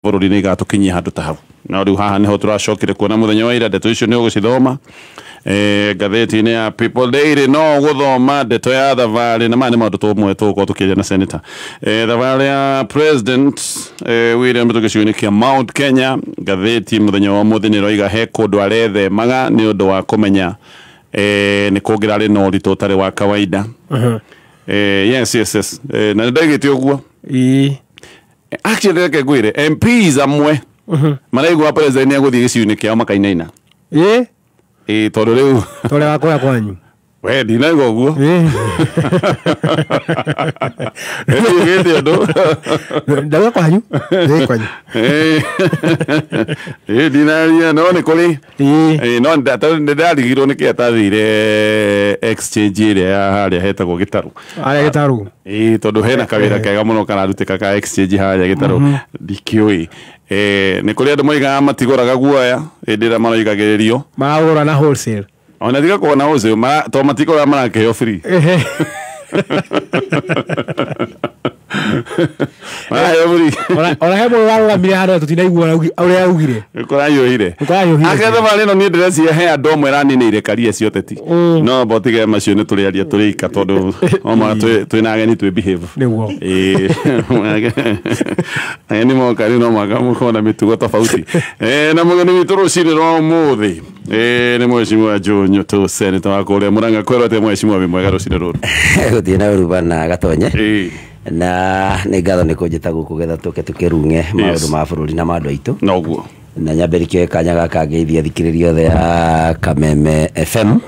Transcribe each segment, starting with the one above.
bururi ni gatukinyia handu ta hau na riu haha niho turacokire kuona muthenya wa ira ndeto icio ni ugucithoma gatheti-inĩ ya People Daily no guthoma ndeto ya thabarĩ na mani maundu tumwe tuko tukiria na senator thabarĩ ya president William Ruto gĩcigo-inĩ kia Mount Kenya. Gatheti muthenya wa muthi ni roiga he kundu arethemaga ni undu wa kumenya ni kungirarĩ na ũritũ ũtarĩ wa kawaida. Yes na ndagĩte ũguo actually reke ngwĩre MPs amwe maraigua president ni agũthiĩ gĩcigo-inĩ kĩao makainaina tondu riu tole wakoya kwanyu we ndinaigua ũguo ndawa kwanyu ndinaria no nĩ kũrĩ no ndarigirwo nĩkĩ atathire exchange ĩrĩa ya harĩa hetagwo Gĩtarũ tondu hena kawĩra kega mũno kararutĩka ka exchange harĩa Gĩtarũ ndikĩũĩ nĩ kũrĩ andũ moigaga matigũraga guoya hĩndĩ ĩrĩa maroigagĩrĩrio maragũra na wholesale ona tiga kuona wholesale to matikũraga marakĩheo free ona he mũndũ warũgamire handũ tũtinaigua ũrĩa augire kũrayũhire aketha marĩ no niĩ ndĩreciria he andũ amwe raninĩire karia cio teti no botige macio nĩ tũrĩaria tũrĩika tondũ oma twĩna ageni twĩ behave nĩguo ageni moka rĩu no mwaka mũkorwo na mĩtugo tofauti na mũgeni witũ rũcinĩ rwa ũmũthĩ nĩ mheshimiwa Joe Nyoto senator wa kũrĩa Murang'a. Kwĩrwo atĩa mheshimiwa wĩ mwega rũcinĩ rũrũ? Gũtirĩ na ũruba na gatonye na nĩ ngatho nĩ kũnjĩta gũkũ getha tũke tũkĩrung'e maũndũ ma bũrũri na ma andũ aitũ noguo na nyambĩrĩkie kanya gaka ngĩithia thikĩrĩria othe ya Kameme FM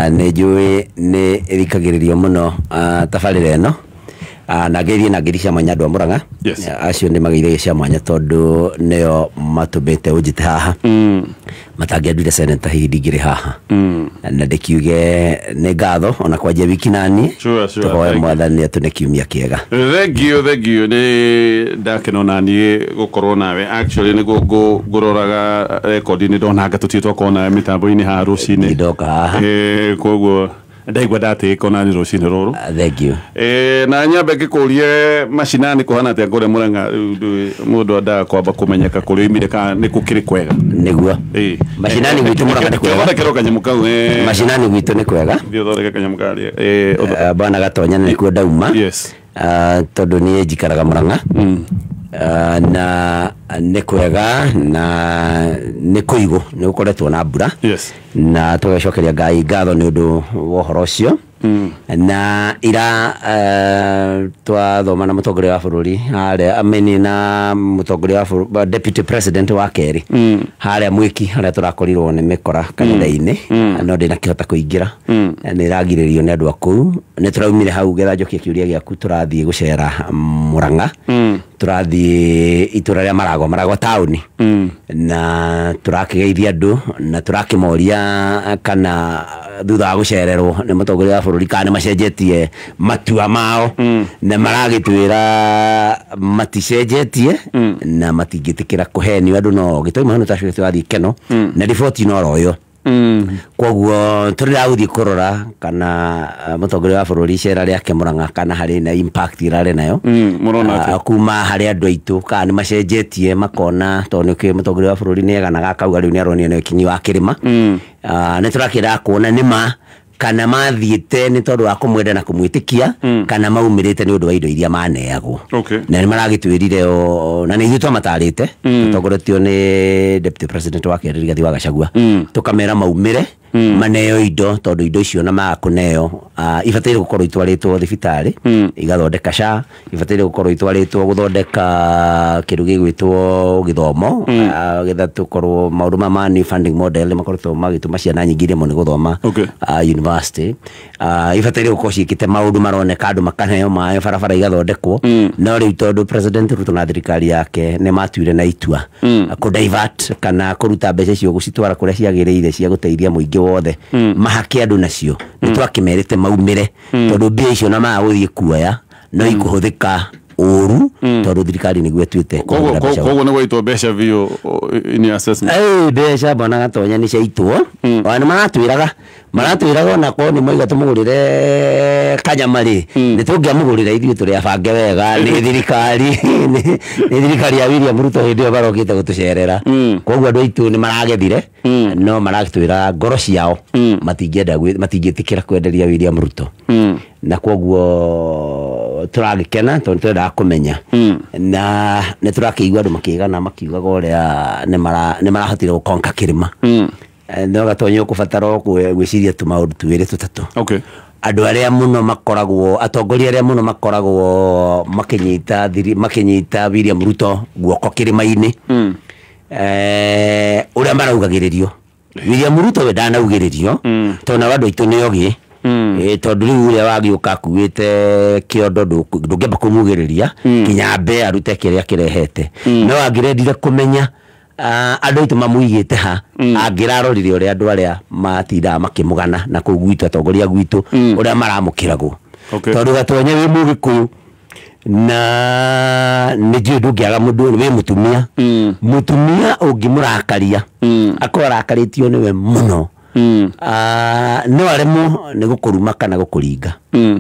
nĩ njũĩ nĩ ĩthikagĩrĩrio mũno tabarĩra ĩno na ngĩithie na ngĩri cia mwanya andũ a Murang'a acio nĩ magĩire cia mwanya tondũ nĩo matũmbĩte ũnjĩte haha matangĩendire senator hihi ndingĩrĩ haha na ndĩkiuge nĩ ngatho ona kwanjia wiki nani tũhoe mwathani atũne kiumia kĩega. Thengiũ nĩ ndakena ona niĩ gũkorwo nawe actually nĩ ngũroraga rekondi-inĩ ndona tũtirĩ twakorwo nawe mĩtambo-inĩ haha rũcinĩ ndoka haha koguo ndaigua ndatĩĩka ona nĩ rũcinĩ rũrũ. Thengiũ na nyambe ngĩkũrie macinani kũhana atĩa kũrĩa Murang'a mũndũ endaga kwamba kũmenyeka kũrĩa oimire kana nĩ gũkĩrĩ kwega nĩguo macinani gwitũ Murang'a nĩ kwega thondekero kanyamũ kau macinani gwitũ nĩ kwega thondeke kanyamũ karĩa bana gatonya nĩkuo ndauma tondũ niĩ njikaraga Murang'a na nĩ kwega na nĩ kũigũ nĩ gũkoretwo na mbura na tũgacokeria Ngai ngatho nĩ ũndũ wa ũhoro ũcio na ira twathoma na mũtongoria wa bũrũri harĩa ameni na mũtongoria wa deputy president wa kerĩ harĩa Mwiki harĩa tũrakorirwo nĩ mĩkora kanitha-inĩ no ndĩnakĩhota kũingĩra nĩ ragirĩrio nĩ andũ a kũu nĩ tũraumire hau getha njokie kĩũria gĩaku tũrathiĩ gũcera Murang'a tũrathiĩ itũra rĩa Maragwa taũni na tũrakĩgeithia andũ na tũrakĩmoria kana thutha wa gũcererwo nĩ mũtongoria wa bũrũri kana macenjetie matua mao na maragĩtwĩra maticenjetie na matingĩtĩkĩra kũhenio andũ no gĩtũmi hano tacio tũrathiĩ keno na riboti no royo koguo tũrĩragũthiĩ kũrora kana mũtongoria wa bũrũri icera rĩake Murang'a kana harĩ na impact irarĩ nayo kuma harĩ andũ aitũ kana nĩ macenjetie makona tondũ nĩkĩo mũtongoria wa bũrũri nĩ eganaga akauga rĩu nĩ aronio nĩ ũkinyi wa kĩrĩma nĩ tũrakĩenda kuona nĩma kana mathiĩte nĩ tondũ wa kũmwenda na kũmwĩtĩkia kana maumĩrĩte nĩ ũndũ wa indo iria maneagwo na nĩ maragĩtwĩrire na nĩ ithuĩ twamatarĩte tũtongoretio nĩ deputy president wa kerĩ Rigathi wa Gachagua tũkamera maumĩre maneo indo tondũ indo icio na makũneo ibataire gũkorwo itwarĩtwo thibitarĩ igathondeka SHA ibataire gũkorwo itwarĩtwo gũthondeka kĩndũ gĩgwĩtwo gĩthomo getha tũkorwo maũndũ ma new funding model nĩ makoretwo magĩtũma ciana nyingĩ rĩmwe nĩ gũthoma university ibataire gũkorwo ciĩkĩte maũndũ maroneka andũ makaneo maĩ barabara igathondekwo no rĩu tondũ president Ruto na thirikari yake nĩ matuire na itua kũ-divert kana kũruta mbeca icio gũcitwara kũrĩa ciagĩrĩire cia gũteithia mũingĩ wothe mahake andũ nacio nĩ twakĩmerĩte maumĩre tondũ mbia icio na magũthiĩ kuoya no ikũhũthĩka uru tondu thirikari niguo etuite koguo nä gwaitwo mbeca biå in assessment mbeca bona gatonya nä ciaitwo ona nä maratwä raga ona korwo nä moiga tå må gå rä re kanyama rä nä tå ngä amå gå rä ra ithuä tå rä abange wega nä thirikari ya William Ruto hä ndä ä yo barokä te gå tå cerera koguo andå aitå nä maragethire no maragtwä ra ngoro ciao matingä tä kä ra kwenderia William Ruto na koguo tå ragä kena tondå tå rendaga kå menya na nä tå rakä igua andå makä gana makiugaga å rä a nä marahotire gå konka kä rä ma no gatonya å kå batara gwä ciria tå maå ndå twä rä tå tatå andå arä a må no makoragwo atongoria arä a må no makoragwo makä nyita William Ruto guoko kä rä ma-inä å rä a maraugagä rä rio William Ruto we ndanaugä rä rio tondå andå aitå nä ogä tondå rä u å rä a wagä å ka akuä te kä ondo ndå ngä mba kå mugä rä ria nginya mbe arute kä rä a kä rehete no angä rendire kå menya andå aitå mamå te ha angä rarorire å rä a andå arä a matindaga makä må gana na kå u gwitå atongoria gwitå å rä a maramå kä ragwo tondå gatonya wä må gä kå yå na nä njå ndå ngä aga må ndå wä må tumia å ngä må rakaria akorwo arakarä tio nä we må no no aremwo nä gå kå ruma kana gå kå ringa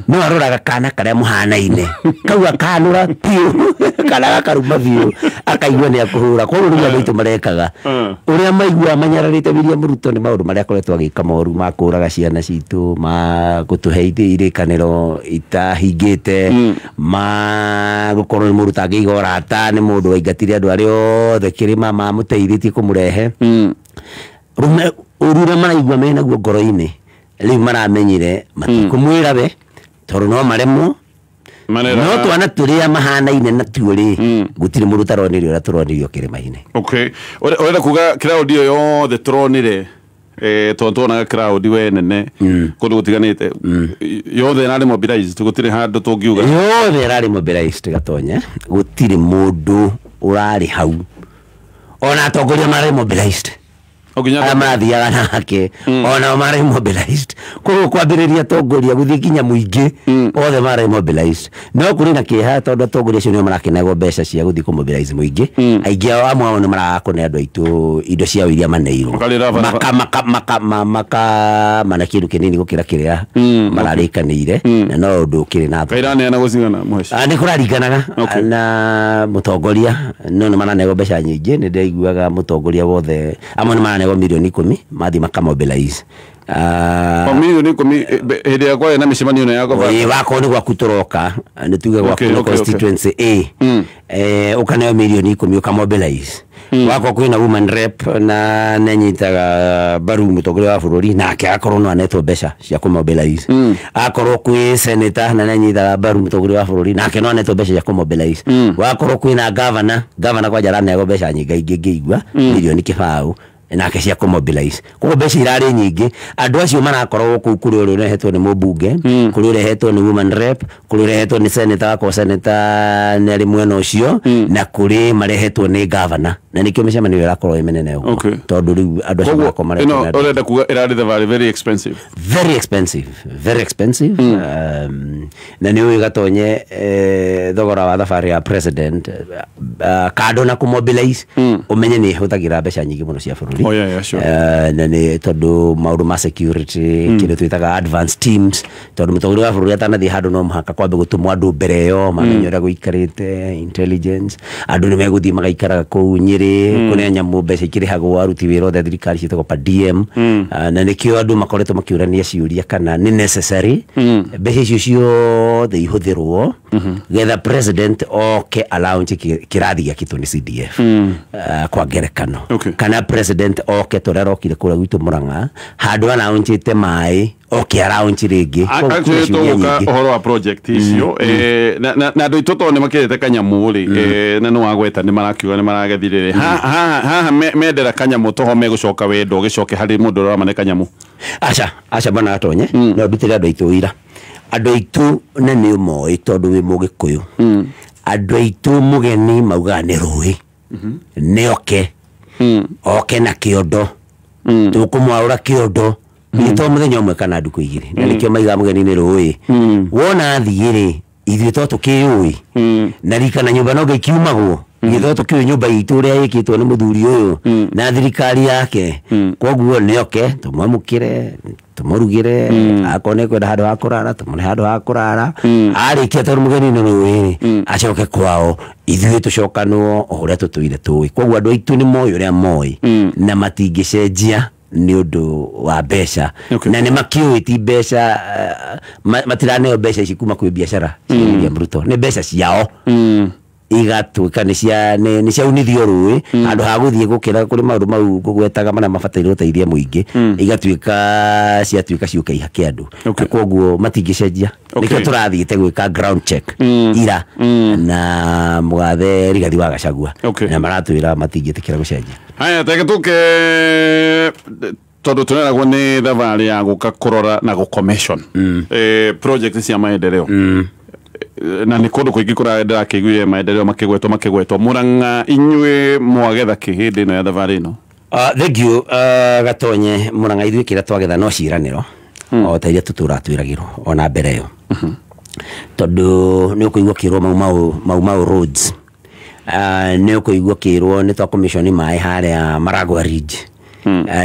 no aroraga kana karä a må hanaine kau akanå ra piå kana gakaruma biå akaigua nä akå hå ra koguo rä andå aitå marekaga å rä a maigua manyararä te William Ruto nä maå ndå marä a akoretwo agä ka moru ma kå raga ciana citå ma gå tå he irä kanä itahingä te ma gå korwo nä må ndå tangä iga å rata nä må ndå waingatire andå arä othe kä rä ma mamå teithä tie kå må rehe urura maraigua mena guo ngoro-inĩ rĩu maramenyire matikå mwä ra we tondå no maremwo no twana tå rä a mahanaine na tuo rĩ gũtirĩ mũndũ taronire ũrĩa tũronirio kĩrĩma-inĩ ũrenda kuga crowd ĩyo yothe tũronire tondũ tuonaga crowd we nene kũndũ gũtiganĩte yothe ĩrarĩ mobilized gũtirĩ handũ tũngiuga yothe ĩrarĩ mobilized gatonya gũtirĩ mũndũ ũrarĩ hau ona atongoria mararĩ mobilized arĩa marathiaga nake ona marĩ mobilized koguo kwambĩrĩria atongoria gũthiĩ nginya mũingĩ othe marĩ mobilized no kũrĩ na kĩeha tondũ atongoria acio nĩo marakĩnegwo mbeca cia gũthiĩ kũ-mobilize mũingĩ aingĩ ao amwe ao nĩ maraga kũne andũ aitũ indo ciao iria maneirwo makamana kĩndũ kĩnini gũkĩra kĩrĩa mararĩkanĩire na no ũndũ ũkĩrĩ na nĩ kũraringanaga na mũtongoria no nĩ maranegwo mbeca nyingĩ nĩ ndaiguaga mũtongoria wothe amwe nĩ maranegwo milioni 10 mathi makamobilize milioni 10 hĩndĩ ya kwarĩ na mĩcemanio ya wakorwo nĩ gwaku tũroka nĩ tuge gwaku constituency A ũkaneo milioni 10 ũkamobilize wakorwo kwĩna woman rep na nĩanyitaga mbaru mũtongoria wa bũrũri nake akorwo no anetwo mbeca cia kũmobilize akorwo kwĩ senator na nĩanyitaga mbaru mũtongoria wa bũrũri nake no anetwo mbeca cia kũmobilize wakorwo kwĩna governor kwanja aranegwo mbeca nyingĩ ngĩigua milioni kĩbaũ nake cia kũmobilize koguo mbeca irarĩ nyingĩ andũ acio marakorwo kũu kũrĩ ũrĩa ũrehetwo nĩ mũmbunge kũrĩ ũrehetwo nĩ woman rep kũrĩ ũrehetwo nĩ senator wakorwo senator nĩ arĩ mwena ũcio na kũrĩ marehetwo nĩ governor na nĩkĩo mĩcemanio ĩrakorwo ĩ mĩnene ũguo tondũ rĩu andũ acio marakorwo marehetwo ũrenda kuga ĩrarĩ very expensive na nĩ ũĩ gatonye thogora wa thabarĩ ya president kando na kũmobilize ũmenye nĩ ĩhũthagĩra mbeca nyingĩ mũno cia bũrũri na nĩ tondũ maũndũ ma security kĩrĩa twĩtaga advanced teams tondũ mũtongoria wa bũrũri atanathiĩ handũ no mũhaka kwambe gũtũmwo andũ mbere ĩyo mamenye ũrĩa gũikarĩte intelligence andũ nĩ megũthiĩ magaikaraga kũu Nyĩrĩ kũrĩa nyamũ mbeca ikĩrĩhagwo aruti wĩra othe thirikari ciĩtagwo per diem na nĩkĩo andũ makoretwo makĩũrania ciũria kana nĩ necessary mbeca icio ciothe ihũthĩrwo getha president oke allowance kĩrathi gĩakĩtwo nĩ CDF kwa ngerekano kana president oke tũrĩa arokire kũrĩa gwitũ Mũrang'a handũ allowance maĩ oke allowance rĩngĩ tũgũka ũhoro wa project icio na andũ aitũ tondũ nĩ makĩrĩte kanyamũ rĩ na nĩ wagweta nĩ marakiuga nĩ maragethire haha mendera kanyamũ toho megũcoka wendo gĩcoke harĩ mũndũ ũramane kanyamũ aca bana gatonye no ndutĩre andũ aitũ ira andũ aitũ na nĩ ũmoĩ tondũ wĩ mũgĩkũyũ andũ aitũ mũgeni maugaga nĩ rũĩ nĩ oke na kĩondo tũkũmwaũra kĩondo nĩ to mũthenya ũmwe kana ndukũ igĩrĩ na nĩkĩo maiga mũgeni nĩ rũĩ wona athiĩ rĩ ithuĩ to tũkĩũĩ na rikana nyũmba no gĩkiumagwo gĩtho tũkĩũĩ nyũmba itũ ũrĩa ĩkĩtwo nĩ mũthuri ũyũ na thirikari yake koguo nĩoke tũmwamũkĩre tũmũrugĩre akone kwenda handũ ha kũrara tũmũne handũ ha kũrara arĩkia tondũ mũgeni nĩ rũĩ acoke kwao ithuĩ tũcokanwo o ũrĩa tũtũire tũĩ koguo andũ aitũ nĩ moĩ ũrĩa moĩ na matingĩcenjia nĩ ũndũ wa mbeca na nĩ makĩũĩ ti mbeca matiraneo mbeca ici kuma kwĩ biacara cia Ruto nĩ mbeca ciao igatuĩka nĩ ciaunithio rũĩ handũ ha gũthiĩ gũkĩra kũrĩ maũndũ mau gũgwetaga marĩa mabataire gũteithia mũingĩ igatuĩka ciatuĩka ciũka ihake andũ koguo matingĩcenjia nĩkĩo tũrathiĩte gwĩka ground check ira na mũgathe Rigathi wa Gachagua na maratwĩra matingĩtĩkĩra gũcenjia haya teke tũke tondũ tũreragwo nĩ thabarĩ ya gũka kũrora na gũcommission project cia maendeleo na nĩ kũndũ kũingĩ kũraendera kĩiguire maendeleo makĩgwetwo Murang'a inyuĩ mwagetha kĩhĩndĩ ĩno ya thabarĩ ĩno thank you Gatonye Murang'a ithuĩ kĩrĩa twagetha no ciĩranĩro o ta iria tũtũratwĩragĩrwo ona mbere ĩyo tondũ nĩ ũkũigua kĩrwo mau roads nĩ ũkũigua kĩrwo nĩ twa commission maĩ harĩa Maragwa Ridge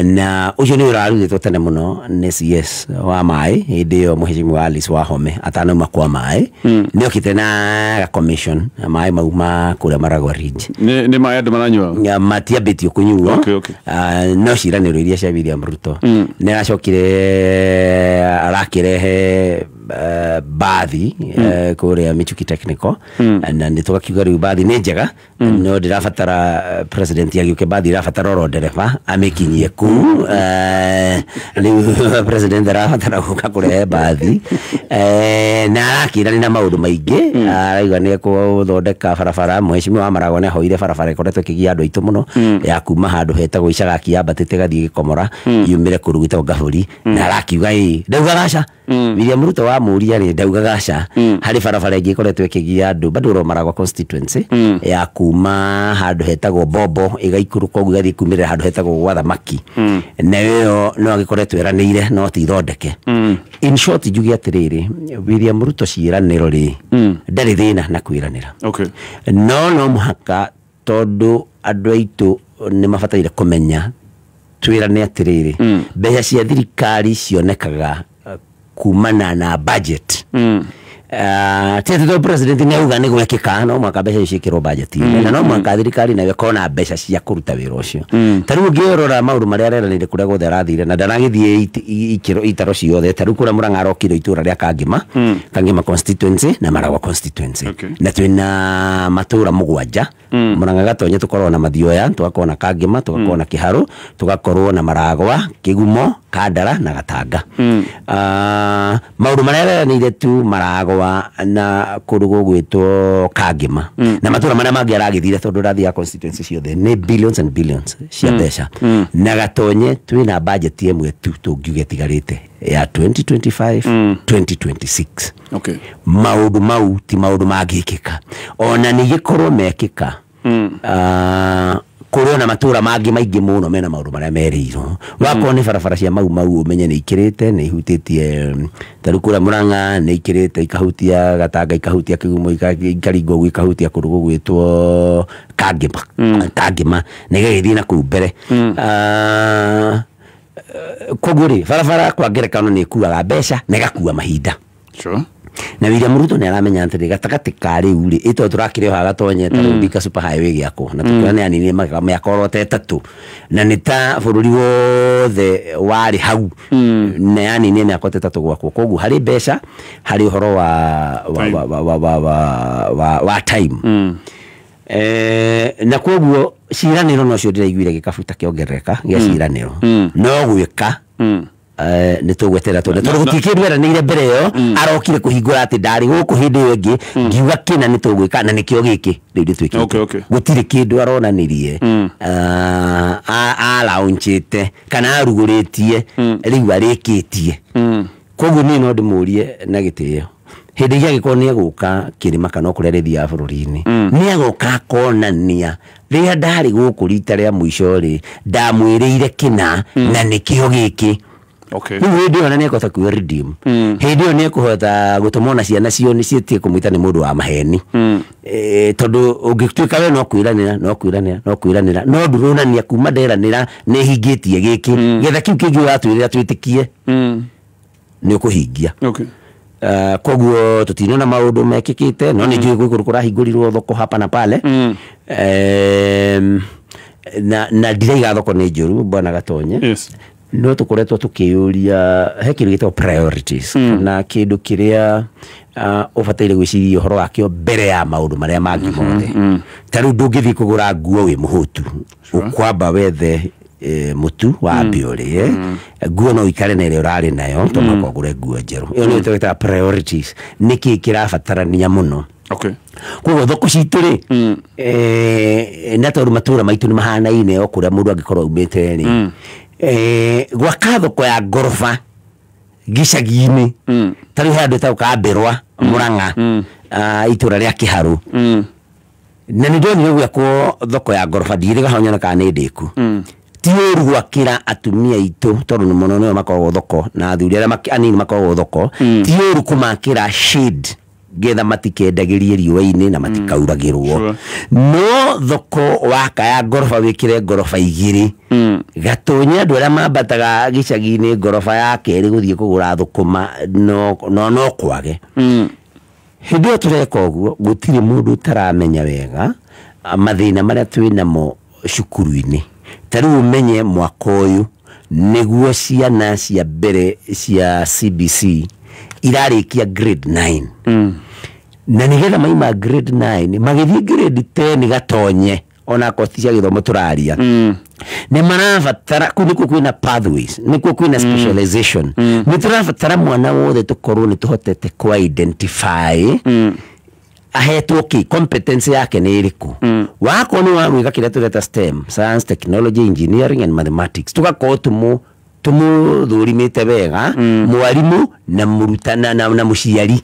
na ucio nĩ ũrarutĩtwo tene mũno nĩ CS wa maĩ hĩndĩ ĩyo Mheshimiwa Alice Wahome atanauma kwa maĩ nĩ okĩte na commission maĩ mau ma kũrĩa Maragwa Ridge nĩ maĩ andũ maranyua matiambĩtio kũnyuo no ciĩranĩro iria cia William Ruto nĩ aracokire arakĩrehe bathi kũrĩa Michuki Technical na nĩ tũgakiuga rĩu bathi nĩ njega no ndĩrabatara president yagĩũke bathi irabatara oro ndereba amĩkinyie kũu rĩu president arabatara gũka kũrehe bathi na arakĩrania na maũndũ maingĩ arauga nĩ gũthondeka barabara Mheshimiwa wa Maragwa nĩ ahoire barabara ĩkoretwo ĩkĩgia andũ aitũ mũno ya kuma handũ hetagwo Icagaki yambatĩte gathiĩ Gĩkomora yumĩre kũndũ gwĩtagwo Gabũri na arakiuga ndauga gaca William Ruto wa mũria nĩ ndauga gaca harĩ barabara ĩngĩ ĩkoretwo ĩkĩgia andũ bado ro Maragwa constituency ya kuma handũ hetagwo Bobo ĩgaikũrũka ũguo ĩgathiĩ kumĩrĩra handũ hetagwo gwa thamaki nayo no agĩkoretwo eranĩire no ti thondeke in short njuge atĩrĩrĩ William Ruto ciĩranĩro rĩ ndarĩ thĩna na kwĩranĩra no mũhaka tondũ andũ aitũ nĩ mabataire kũmenya twĩrane atĩrĩrĩ mbeca cia thirikari cionekaga kumana na budget tete president nĩ auga nĩ gwekĩka no mwaka mbeca ciĩkĩrwo budget na no mwaka thirikari nayo ĩkorwo na mbeca cia kũruta wĩra ũcio ta rĩu ũngĩrora maũndũ marĩa areranĩire kũrĩa guothe arathire na ndanagĩthiĩ ikĩro itaro ciothe ta rĩu kũrĩa Murang'a arokire itũra rĩa Kangema constituency na Maragwa constituency na twĩna matũra mũgwanja Murang'a Gatonye tũkorwo na Mathioya tũgakorwo na Kangema tũgakorwo na Kĩharũ tũgakorwo na Maragwa Kĩgumo Kandara na Gatanga maũndũ marĩa areranĩire tu Maragwa na kũndũ gũgwĩtwo Kangema na matũra marĩa mangĩ aragĩthire tondũ rathia constituency ciothe nĩ billions and billions cia mbeca na Gatonye twĩna budget ĩmwe tu tũngiuge tigarĩte ya 2025 2026 maũndũ mau ti maũndũ mangĩkĩka ona nĩgĩkorwo mekĩka kũrĩ na matũra mangĩ maingĩ mũno mena maũndũ marĩa merĩirwo wakorwo nĩ barabara cia mau ũmenye nĩ ikĩrĩte nĩ ihutĩtie ta rĩu kũrĩa Murang'a nĩ ikĩrĩte ikahutia Gatanga ikahutia Kĩgumo ikaringa ũguo ikahutia kũndũ gũgwĩtwo Kangema na igagĩthiĩ na kũu mbere koguo rĩ barabara kwa ngerekano nĩ ĩkuaga mbeca na ĩgakua mahinda na William Ruto nĩ aramenya atĩ gatagatĩ ka rĩu rĩ ĩtwa tũrakĩrĩho Gatonye ta rĩu Thika super highway gĩakwo na tũkĩona nĩ anini mĩaka oro ta ĩtatũ na nĩ ta bũrũri wothe warĩ hau na yanini mĩaka ĩtatũ gwakwo koguo harĩ mbeca harĩ ũhoro wa time na koguo ciĩranĩro nocio ndĩraiguire gĩkabuta kĩongerereka gĩa ciĩranĩro no gwĩka nĩ tũgweterera tondũ gũtikĩndũ eranĩire mbere ĩyo arokire kũhingũra atĩ ndarĩ gũkũ hĩndĩ ĩyo ĩngĩ ngiuga kĩna nĩ tũgwĩka na nĩkĩo gĩkĩ rĩu nĩtwĩkĩte gũtirĩ kĩndũ aronanirie alaunchĩte kana arugũrĩtie rĩu arĩkĩtie koguo niĩ no ndĩmũrie na gĩtĩo hĩndĩ ĩrĩa agĩkorwo nĩ egũka kĩrĩma kana kũrĩa rĩthiaga bũrũri-inĩ nĩ egũka akonania rĩrĩa ndarĩ gũkũ rita rĩa mũico rĩ ndamwĩrĩire kĩna na nĩkĩo gĩkĩ Okay. Ndio nani akota ku redeem. Ndio ni kuhota gutomona ciana cio ni cietie kumwita ni mundu wa maheni. Tondu ungituika we no kwiranira no ndurunania kuma nderanira ni hingitie giki getha kiu kingi watwirira twitikie ni ukuhingia. Okay. Koguo tutinona maundu mekikite no ni njui gwikura hingurirwo thoko hapa na pale. Na ndireiga thoko ni njuru bwana Gatonye. Yes. No tukoretwo tukiuria he kindu gitwa priorities na kindu kiria ubataire gwiciria uhoro wakio mbere ya maundu maria mangi mothe. Taru ndungithi kugura nguo wi muhutu ukwamba wethe mutu wa biore nguo no ikare na ile urari nayo toma kugura nguo njeru. Iyo ni twita priorities niki kirabatarania muno. Okay. Kwa thoko citu ri na toru matura maitu ni mahana ine okuria mundu angikorwo umite ni gwaka thoko ya ngorofa gicagi-ini tari handu ta ukambirwa Murang'a itura ria Kiharu na ni ndonire gwakwo thoko ya ngorofa ndiriga honya kana ni ndiku ti uru gwakira atumia itu tondu ni muno no makorwo thoko na athuri aria anini makorwo thoko ti uru kumakira shade getha matikedagirie riũa-inĩ na matikauragirwo. No thoko waka ya ngorofa wikire ngorofa igiri Gatonye andu aria mambataga gicagi-ini ngorofa ya keri guthie kugura thukuma no kwage. Hindi iyo tureka uguo gutiri mundu taramenya wega mathina maria twinamo cukuru-ini. Tariu umenye mwaka uyu niguo ciana cia mbere cia CBC irarikia grade 9 na nigetha maima grade 9 magithii grade 10 Gatonye ona kosti cia githomo turaria ni marabatara kuniko kwina pathways niko kwina specialization ni turabatara mwana wothe tukorwo ni tuhotete ku identify ahetwo ki competence yake ni iriku wako ni wagwika kiria tureta STEM science technology engineering and mathematics tugakorwo tumuthurimite wega mwarimu na murutana na muciari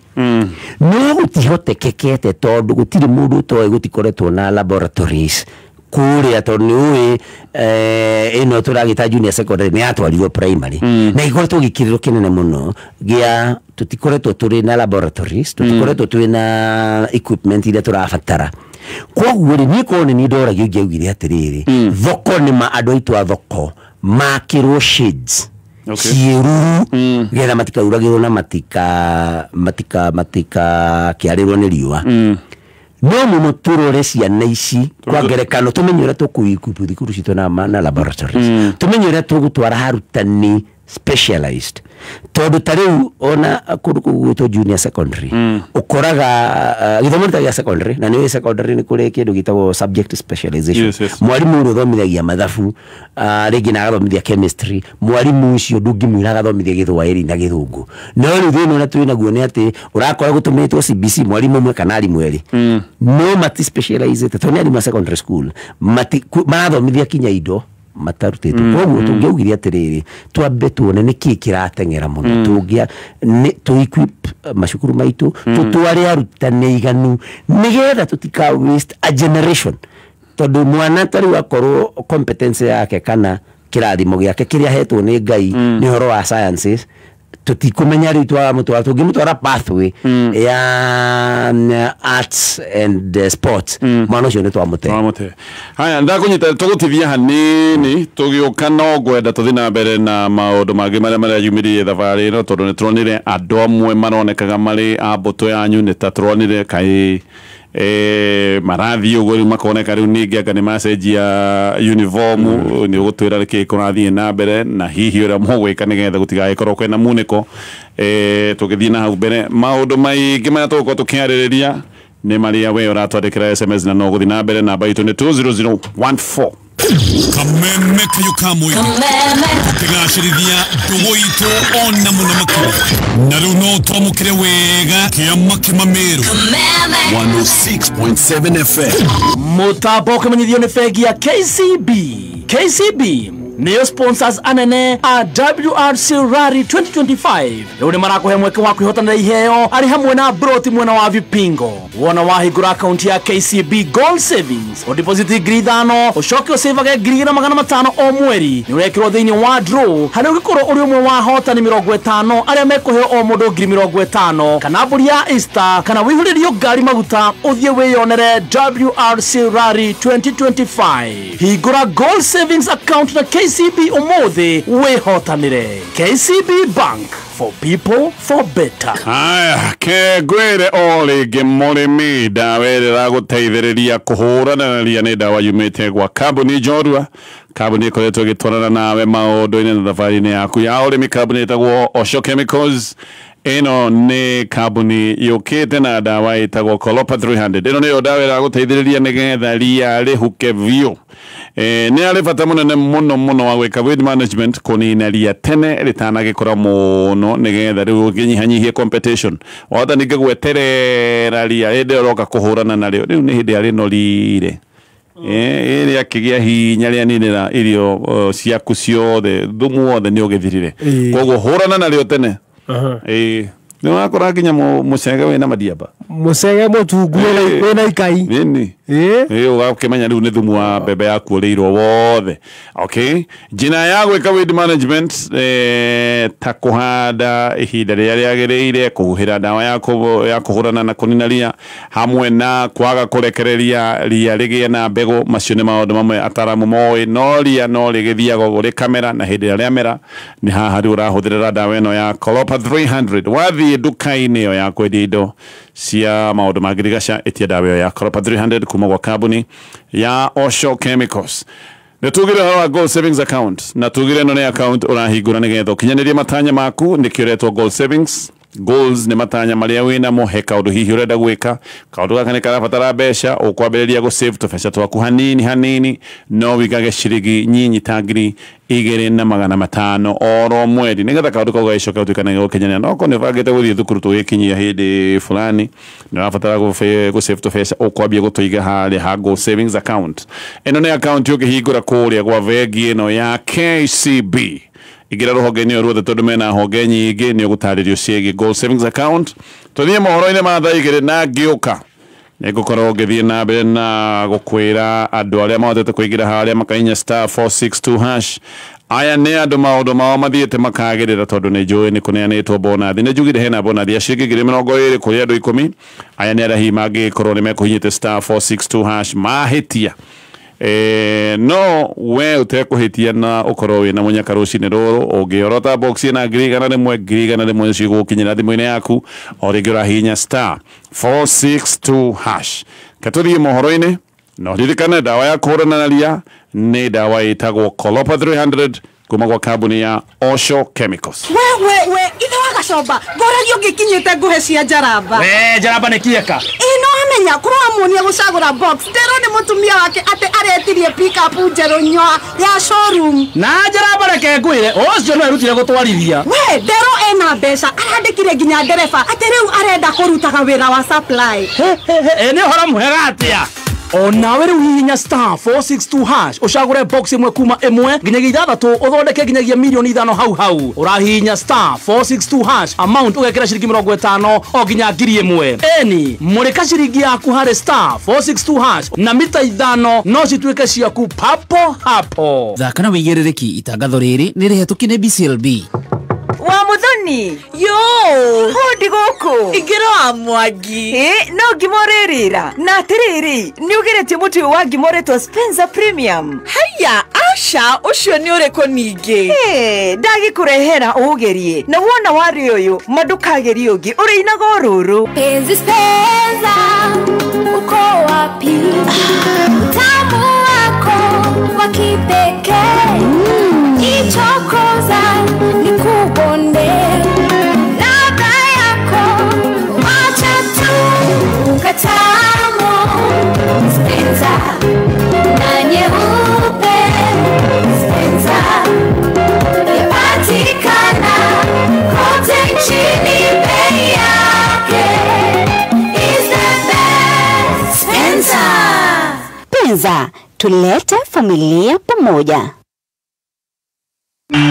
no gutihotekekete tondu gutiri mundu toy gutikoretwo na laboratories kuria tondu ino turagita junior secondary ni atwarirwo primary na ikoretwo gikiriro kinene muno gia tutikoretwo turi na laboratories tutikoretwo turi na equipment iria turabatara koguo ni kone ni ndoragio ngiugire atiriri thoko ni ma andu aitu a thoko makirwo shades ciiruru getha matikauragirwo na matika kiarirwo ni riua no muno turore ciana ici kwa ngerekano tumenyere tukuikupu thikuru citu na laboratories tumenyere tugutwara harutani specialized tondu tariu ona kundu junior secondary ukoraga githomo ta secondary na ni secondary ni kuri kindu gitagwo subject specialization. Mwarimu uru thomithagia mathabu ringi na gathomithia chemistry mwarimu ucio ndungimwira gathomithia Githwairi na Githungu no riu thina na twina guo ni ati urakora gutumitwo CBC mwarimu mwe kana arimu eri no mati specialized tondu ni secondary school marathomithia kinya indo matarutete koguo tungiugiria atiriri twambe tuone niki kiratengera muno tungia to equip mashukuru maitu tutware arutani iganu nigetha tutika waste a generation tondu mwana tari wakorwo competence yake kana kirathimo giake kiria hetwo ni Ngai ni horo wa sciences tutikumenya ritwa mutwa tungimutwara pathway ya arts and sports mwana ucio ni twamute haya ndakunyita tugutithia hanini tugioka no gwenda tuthina mbere na maundu mangi maria yumirie thavari no tondu ni turonire andu amwe maronekaga mari ambuto yanyu ni ta turonire kai marathi ugo makoneka riu ningi anga ni message ya uniform ni ugutwira riki kurathie na mbere na hihi ura mugwika nigetha gutigae korwo kwena muniko tugithie na hau mbere maundu maingi maria tugukorwo tukiaririria ni maria we uratwandikira SMS na no guthie na mbere namba itu ni 20014 kameme kayo kamoiga tigacirithia ndugu itu ona muno makuru na riu no twamukire wega kiama kimamiru 106.7 FM mutambo ukimenyithio ni bengi ya KCB niyo sponsors anene a WRC Rally 2025 leo ni marako he mweke wa kwihotana iheo ari hamwe na Broti mwena wa Vipingo wona wahigura account ya KCB Gold Savings o deposit grithano o shoke o save ga grira magana matano o mweri ni urekirwo thini wa draw hari ugikorwo uri umwe wa hotani 50 aria mekohe o mundu ngiri 50 kana buri ya Easter kana wihuririo ngari maguta uthie wiyonere WRC Rally 2025 higura Gold Savings account na KCB umothe wihotanire. KCB Bank, for people, for better. Aya, kegwere ole gemoremi dawere rago teithiriria kuhurana na ria ni dawa yumite gwa kambuni Jorua. Kambuni ikoretwo gitwarana nawe maundu-ini na thabarĩ-inĩ yaku ya ũrĩmi. Kambuni ĩtagwo Osho Chemicals. Ino ni kambuni yukite na dawa itagwo Colopa 300. Ino niyo dawa ĩragũteithĩrĩria nĩgetha ria rĩhuke biũ. Ni arĩ bata mũnene mũno wa gwĩka weed management kũnina ria tene rĩtanagĩkũra mũno nĩgetha rĩu ũkĩnyihanyihie competition. Wahota ningĩ gweterera ria hĩndĩ ũroka kũhũrana narĩo. Rĩu nĩ hĩndĩ arĩ norire. Ĩrĩa kĩgĩa hinya rĩa ninĩra irio ciaku ciothe thumu wothe nĩ ũgĩthirire. Koguo hũrana narĩo tene. Ni wakora nginya mucege wina madiaba mucege mutungu wina ikai nini ugakimenya riu ni thumu wa bebe yaku riirwo wothe. Okay, jina ya gwika weed management ta kuhanda ihinda rĩrĩa rĩagĩrĩire, kuhuhira dawa ya kuhurana na kunina ria hamwe na kwaga kurekereria ria rĩgĩe na mbegũ. Macio nĩ maũndũ mamwe ataramu moĩ, no ria no rĩgĩthiaga gũrĩ kamera na hĩndĩ ĩrĩa rĩamera nĩ haha rĩu ũrahũthĩrĩra dawa ĩno ya Colopa 300. Wathi duka-inĩ ĩyo ya kwendia indo cia maũndũ ma ngirigaca ĩtia dawa ĩyo ya Colopa 300 kuma gwa kambuni ya Osho Chemicals. Nitugire horo Gold Savings account na tugire no ne account urahingura nigetha ukinyanirie matanya maku nikioretwo Gold Savings. Goals ni matanya maria wina mo he kaundu hihi urenda gwika kaundu gaka ni karabatara mbeca ukwambiriria go save tubeca twaku hanini no wigage ciringi nyinyi ta ngiri 2,500 oro mweri nigetha kaundu kau gacoka utukana gukinyania no ko ni bagite guthie thukuru tugikinyia hindi fulani ni rabatara go save tubeca ukwambia gutuiga hari ha Gold Savings account. Eno ni account ukihingura kuria gwa vengi ino ya KCB. Igira ruhonge-inĩ ruothe tondu mena honge nyingĩ nĩ ũgũtarĩrio ciĩgiĩ Gold Savings account. Tũthiĩ mohoro-inĩ ma thaa igĩrĩ na ngĩũka nĩ ngũkorwo ngĩthiĩ na mbere na gũkwĩra andũ arĩa mahotete kũingĩra harĩa makainya *462#. Aya nĩ andũ maũndũ mao mathiĩte makagĩrĩra tondu nĩ njũĩ nĩ kũneanĩtwo bonathi. Nĩ njugire hena bonathi ya ciringi 20,000 kũrĩ andũ 10. Aya nĩ arĩa hihi mangĩkorwo nĩ mekũhinyĩte *462# mahĩtia. No we utekuhitia na ukorwo wina munyaka rucini ruru ungiorota box ina ngirigana rimwe cigukinyira thimu-ini yaku o ringi urahinya *462#. Katuthie mohoro-ini no ririkane dawa ya kuhurana na ria ni dawa itagwo Colopa 300 kuma gwa kambuni ya Osho Chemicals. We ithe wa gacomba ngoragio ngikinyite nguhe cia Njaramba. Njaramba nĩ kieka ino amenya kurwa muonia gucagura box tero ni mutumia wake ate aretirie pick up njeru nyoa ya showroom na Njaramba reke ngwire ucio no erutire gutwarithia. We dero ena mbeca arandikire nginya ndereba ate riu arenda kurutaga wira wa supply. Ni hora muhega atia onawe riu hihinya *462# ucagure box imwe kuma 1 nginyagia 6 uthondeke nginyagia milioni 5 hau urahihinya *462# amount ugekira ciringi 50 o nginya ngiri 1. Eni murika ciringi yaku hari *462# na mita 5 no cituike ciaku papo hapo. Thaka na wigirĩrĩki itangatho rĩrĩ nĩ rĩhetũki nĩ BCLB. Wa muthoni yo hundi guku igiro amwagi no ngimorerira na tiriri ni ugeretie muti wa ngimoretwo Spencer Premium. Haya asha ucio ni ureko ningi ndagikurehera ugerie na wona wari uyu madukageri ungi uri inaga ruru penzi Spencer uko wapi tamu wako wa kipekee ichokoza nikubonde ladha yako wacha tu ukatamo Spencer na nyeupe Spencer yapatikana kote nchini bei yake is the best Spencer. Spencer tulete familia pamoja. Kuma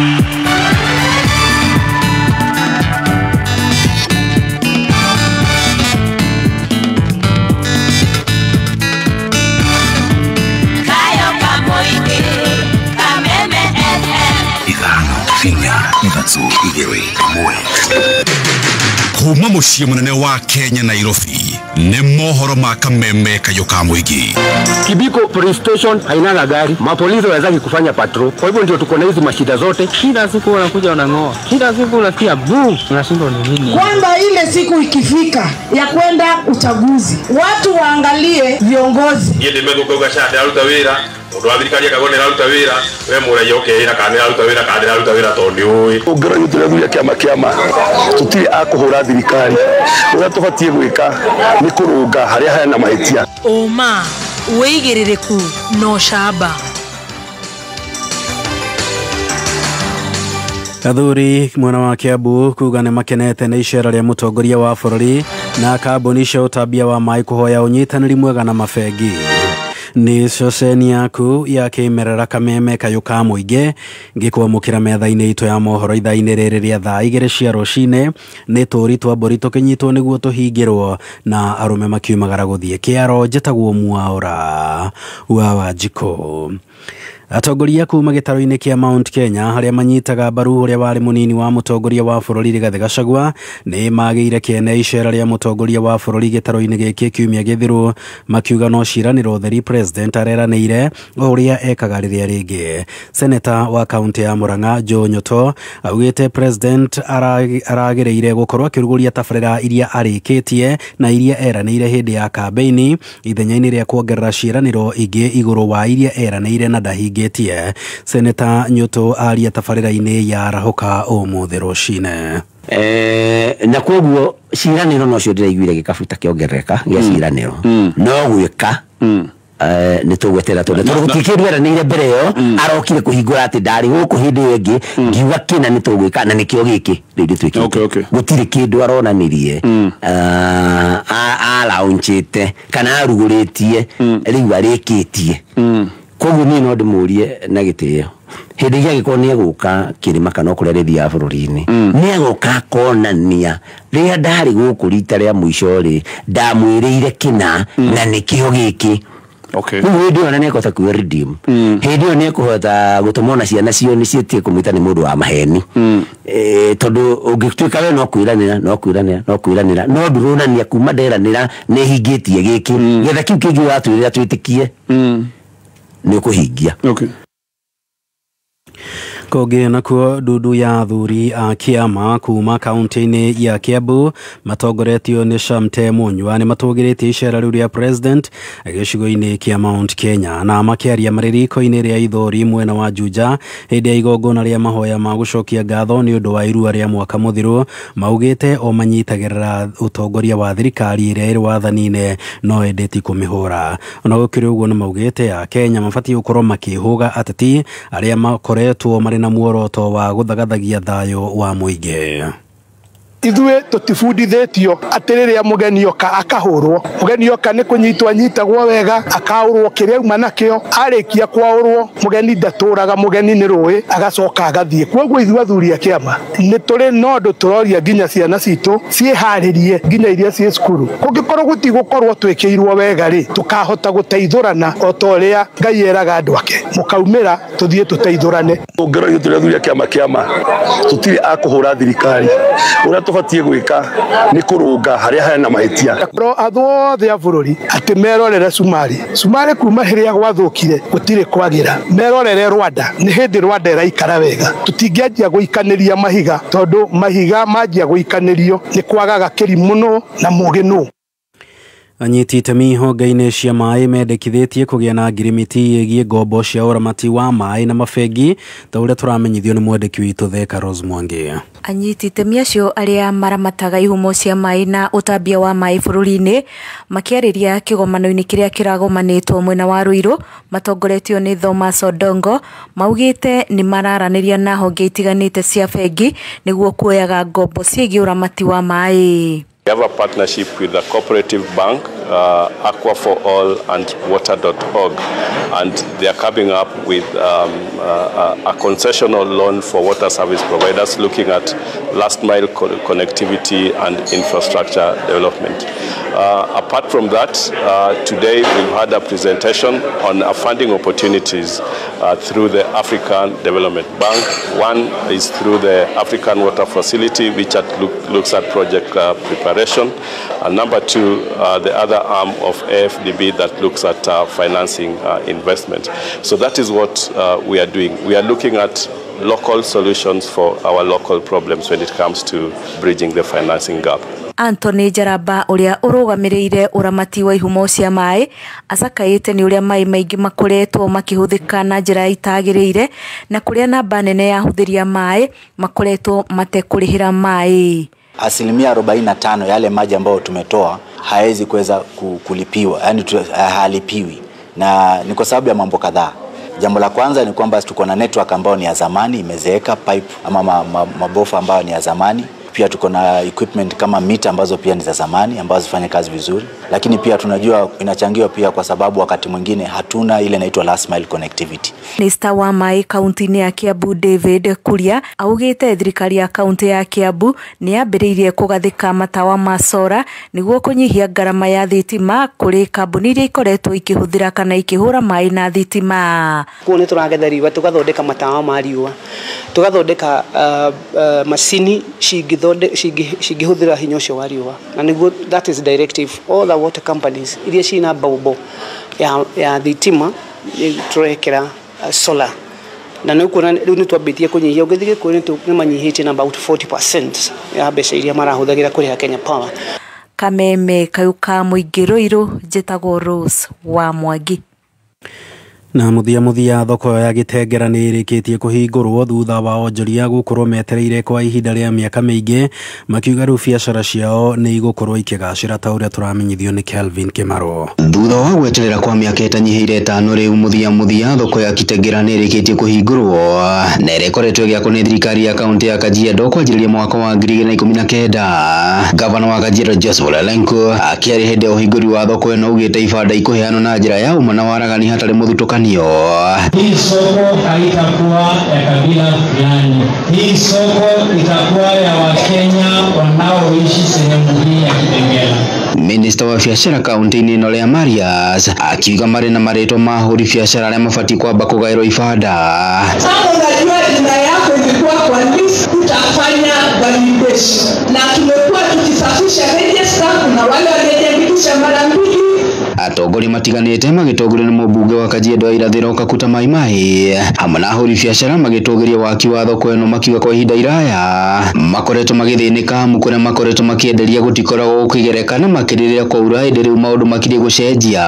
muciĩ munene wa Kenya Nairobi nĩ mohoro ma Kameme Kayuka Muigi. Kibiko Police Station haina gari, mapolisi wawezaki kufanya patrol. Kwa hivyo ndio tuko na hizi mashida zote. Kila siku wanakuja wanang'oa, kila siku unasikia boom, unashindwa ni nini. Kwamba ile siku ikifika ya kwenda uchaguzi, watu waangalie viongozi. Yeye nimekukoga shati aruta wira Unawathirikari akagone raruta wira we muraia ukehira kana raruta wira kana raruta wira tondi uyi ungero yutirathia kiama tutiri akuhura thirikari uria tubatie gwika ni kurunga haria hana mahitia oma weigiririku no shaba Athuri mwena wa Kiambu kuga nĩ makenete nĩ icera rĩa mũtongoria wa bũrũri na kambuni cia ũtambia wa maĩ kũhoya ũnyitanĩri mwega na mabengi. Ni ceceni yaku ya kĩmerera Kameme Kayuka Muigi ngĩkwamũkĩra metha-inĩ itũ ya mohoro ithaa-inĩ rĩrĩ rĩa thaa 2 cia rũcinĩ nĩ tũũri twa mbũri tũkĩnyitwo nĩguo tũhingĩrwo na arũme makiumagara gũthiĩ kĩaro njĩtagwo Mwaũra wa Wanjikũ. Atongoria kuma gĩtaro-inĩ kĩa Mount Kenya harĩa manyitaga mbaru ũrĩa warĩ mũnini wa mũtongoria wa bũrũri Rigathĩ Gachagua nĩ magĩire kĩene icera rĩa mũtongoria wa bũrũri gĩtaro-inĩ gĩkĩ kiumia gĩthiru makiuga no ciranĩro theri president areranĩire ũrĩa ekaga rĩrĩa rĩngĩ. Senator wa kaunti ya Murang'a Joe Nyoto augĩte president aragĩrĩire gũkorwo akĩrugũria tabarĩra iria arĩkĩtie na iria eranĩire hĩndĩ ya kambeini ithenya-inĩ rĩa kuongerera ciranĩro ingĩ igũrũ wa iria eranĩire na ndahingi getie. Senator Nyoto aria tabarĩra-inĩ ya rahoka ũmũthĩ rũcinĩ. Na koguo ciranĩro no cio ndĩraiguire gĩkabuta kĩongerereka gĩa ciranĩro no gwĩka nĩ tũgwetera tondũ tũtikĩrweranĩire mbere ĩyo arokire kũhingũra atĩ ndarĩ gũkũ hĩndĩ ĩyo ĩngĩ ngiuga kĩna nĩ tũgwĩka na nĩkĩo gĩkĩ rĩu twĩkĩte gũtirĩ kĩndũ aronanirie alaunchĩte kana arugũrĩtie rĩu arĩkĩtie. Koguo niĩ no ndĩmũrie na gĩtĩo hĩndĩ ĩrĩa gĩkorwo nĩ egũka kĩrĩma kana kũrĩa rĩthiaga bũrũri-inĩ nĩ egũka konania rĩrĩa ndarĩ gũkũ rita rĩa mũico rĩ ndamwĩrĩire kĩna na nĩkĩo gĩkĩ. Hĩndĩ ĩyo nĩ ekũhota kwĩ redeem, hĩndĩ ĩyo nĩ ekũhota gũtũma ciana cio nĩ ciĩtie kũmwĩta nĩ mũndũ wa maheni tondũ ũngĩtuĩka we no kwĩranĩra no ndũronania kuma nderanĩra nĩ hingĩtie gĩkĩ getha kĩu kĩngĩ watwĩrĩra twĩtĩkie nĩ kũhingia. Koge nakuo ndudu ya athuri a Kiama kuma kaunti-inĩ ya Kiambu matongoretio nĩ Shamte Munywa nĩ matũgĩrĩtie icera rĩu rĩa president gĩcigo-inĩ kĩa Mount Kenya na makĩaria marĩrĩko-inĩ rĩa ithori mwena wa Juja hĩndĩ ya igongona rĩa mahoya ma gũcokia ngatho nĩ ũndũ wa irua rĩa mwaka mũthiru maugĩte o manyitagĩrĩra ũtongoria wa thirikari ĩrĩa ĩrĩ wathani-inĩ no endeti kũmĩhũra. Ona gũkĩrĩ ũguo nĩ maugĩte a Kenya mabatiĩ gũkorwo makĩhũga ateti arĩa makoretwo marĩ na muoroto wa gũthagathagia thayũ wa mũingĩ. Ithuĩ tũtifundithĩtio atĩ rĩrĩa mũgeni oka akahũrwo, mũgeni oka nĩ kũnyitwo anyitagwo wega akaũrwo kĩrĩa uma nakĩo arĩkia kwaũrwo mũgeni ndatũraga mũgeni nĩ rũĩ agacoka agathiĩ. Koguo ithuĩ athuri a Kĩama nĩ tũrĩ no ũndũ tũroria nginya ciana citũ ciĩharĩrie nginya iria ciĩ cukuru. Kũngĩkorwo gũtigũkorwo twĩkĩirwo wega rĩ tũkahota gũteithũrana o ta ũrĩa Ngai eraga andũ ake mũkaumĩra tũthiĩ tũteithũrane. Ngero ithuĩ tũrĩ athuri a Kĩama tũtirĩ akũhũra thirikari ũrĩa tũbatie gwĩka nĩ kũrũnga harĩa hena mahĩtia. Othe a bũrũri atĩ merorere Sumarĩ kuma hĩrĩa gwathũkire gũtirĩ kwagĩra, merorere Rwanda nĩ hĩndĩ Rwanda ĩraikara wega. Tũtingĩanjia gũikanĩria mahiga tondũ mahiga manjia gũikanĩrio nĩ kwagaga kĩrimũ na mũgĩ. Anyiti itemi honge-inĩ cia maĩ mendekithĩtie kũgĩa na ngirimiti ĩgiĩ ngombo cia ũramati wa maĩ na mabengi ta ũrĩa tũramenyithio nĩ mwandĩki witũ Theka Rose Mwangi. Anyiti itemi acio arĩa maramataga ihumo cia maĩ na ũtambia wa maĩ bũrũri-inĩ makĩarĩria kĩgomano-inĩ kĩrĩa kĩragomanĩtwo mwena wa Ruiru matongoretio nĩ Thomas Odongo maugĩte nĩ mararanĩria na honge itiganĩte cia bengi nĩguo kuoyaga ngombo ciĩgiĩ ũramati wa maĩ. We have a partnership with the cooperative bank, Aqua for All and Water.org, and they are coming up with a concessional loan for water service providers looking at last mile connectivity and infrastructure development. Apart from that, today we've had a presentation on funding opportunities through the African Development Bank. One is through the African Water Facility, which looks at project preparation. And number two, the other arm of AFDB that looks at financing investment. So that is what we are doing. We are looking at local solutions for our local problems when it comes to bridging the financing gap. Anthony Jaraba uria urugamirire uramati wa ihumo cia mai acakaite ni uria mai maingi makoretwo makihuthika na njira itagirire na kuria namba nene ya huthiria mai makoretwo matekurihira mai. 45% yale maji ambayo tumetoa haezi kuweza kulipiwa, yani halipiwi, na ni kwa sababu ya mambo kadhaa. Jambo la kwanza ni kwamba tuko na network ambayo ni ya zamani, imezeeka, pipe ama mabofa ambayo ni ya zamani. Pia tuko na equipment kama mita ambazo pia ni za zamani ambazo zifanye kazi vizuri, lakini pia tunajua inachangiwa pia kwa sababu wakati mwingine hatuna ile inaitwa last mile connectivity. Minister wa mai kaunti ya Kiambu David Kuria augite thirikari ya kaunti ya Kiambu ni yambiririe kugathika matawa ma solar niguo kunyihia garama ya thitima kuri kambuni iria ikoretwo ikihuthira kana ikihura mai na thitima. Kuone turagetherwa tugathondeka matawa ma riua, tugathondeka macini cingĩhũthĩra hinya ũcio wa riũa, na niguo that is directive all the water companies iria cina baubo ya thitima turekera solar, na nĩ kuona rĩu nĩ twambĩtie kũnyihia, ũngĩthike kuona nĩ manyihĩtie na about 40% ya mbeca iria marahũthagĩra kũrĩha Kenya Power. Kameme Kayuka Mũingĩ Rũirũ, njĩtagwo Rose wa Mwangi. Na muthia thoko ya Gitengera ni irikitie kuhingurwo thutha wa onjoria gukorwo metereire kwa ihinda ria miaka miingi makiuga ru biacara ciao ni igukorwo ikigacira ta uria turamenyithio ni Kelvin Kimaro. Thutha wa gweterera kwa miaka itanyihiire 5 riu muthia thoko ya Gitengera ni irikitie kuhingurwo na ikoretwo giako ni thirikari ya kaunti ya Kajiado kwanjĩrĩria mwaka wa 2019. Gavana wa Kajiado Joseph Lelenko akiari hende uhinguri wa thoko eno ugite ibanda ikuheanwo na njira ya uma na waragani hatari muthutukani. Hii soko haitakuwa ya kabila fulani. Hii soko itakuwa ya Wakenya wanaoishi sehemu hii ya Kitengela. Minister wa biacara kaunti-ini ino Lea Marias akiuga marĩ na marĩtwa ma ahũri biacara arĩa mabatiĩ kwamba kũgaĩrwo ibanda. Sasa unajua jina yako ilikuwa kwa list, utafanya validation. Na tumekuwa tukisafisha register, kuna wale wamejiandikisha mara mbili. Atongoria matiganĩte magĩtongorio nĩ mũmbunge wa Kajiado irathĩro Kakuta Maimai hamwe na ahũri biacara magĩtongoria waki wa thoko ĩno makiuga kwa ihinda iraya makoretwo magĩthĩnĩka amu kũrĩa makoretwo makĩenderia gũtikoragwo gũkĩgereka na makĩrĩrĩra kwa ura hĩndĩ rĩu maũndũ makĩrĩ gũcenjia.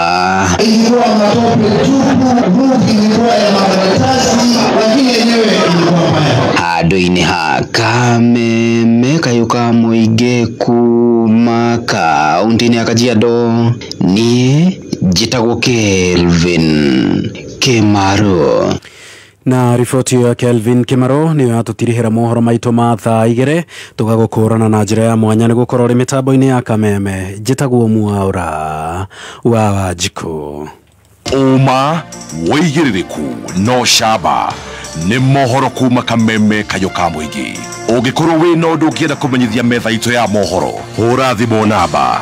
Ilikuwa matope tupu, rufi ilikuwa ya makaratasi, lakini yenyewe ilikuwa mbaya. Handũ-inĩ ha Kameme Kayuka Mũingĩ kuma kaunti-inĩ ya Kajiado niĩ njĩtagwo Kelvin Kimaro. Na riboti ya Kelvin Kimaro ni atutirihira mohoro maito ma thaa 2 tugagũkũrana na njĩra ya mwanya nĩ gũkorwo rĩ mitambo-inĩ ya Kameme. Njĩtagwo Mwaura wa Wanjikũ. Uma wĩigĩrĩrĩku no camba nĩ mohoro kuma Kameme Kayuka Mũingĩ. Ũngĩkorwo wĩ na ũndũ ũngĩenda kũmenyithia metha itũ ya mohoro, hũra thimũ namba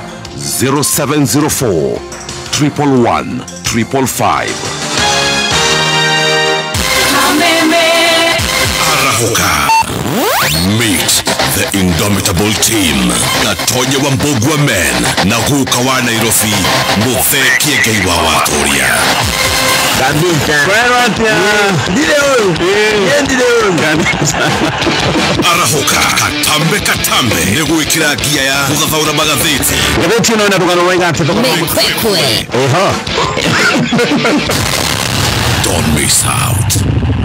0704 111 555. Arahuka. Meet the indomitable team. Gatonye wa Mbogwa Men na Guka wa Nairobi, Mutheki Ngei wa Watoria. Arahuka katambe nĩgwĩkĩra ngia ya gũthathaũra magathĩti. Ngathĩti ĩno ĩna rũgano rwa igatĩ thoko. Don't miss out.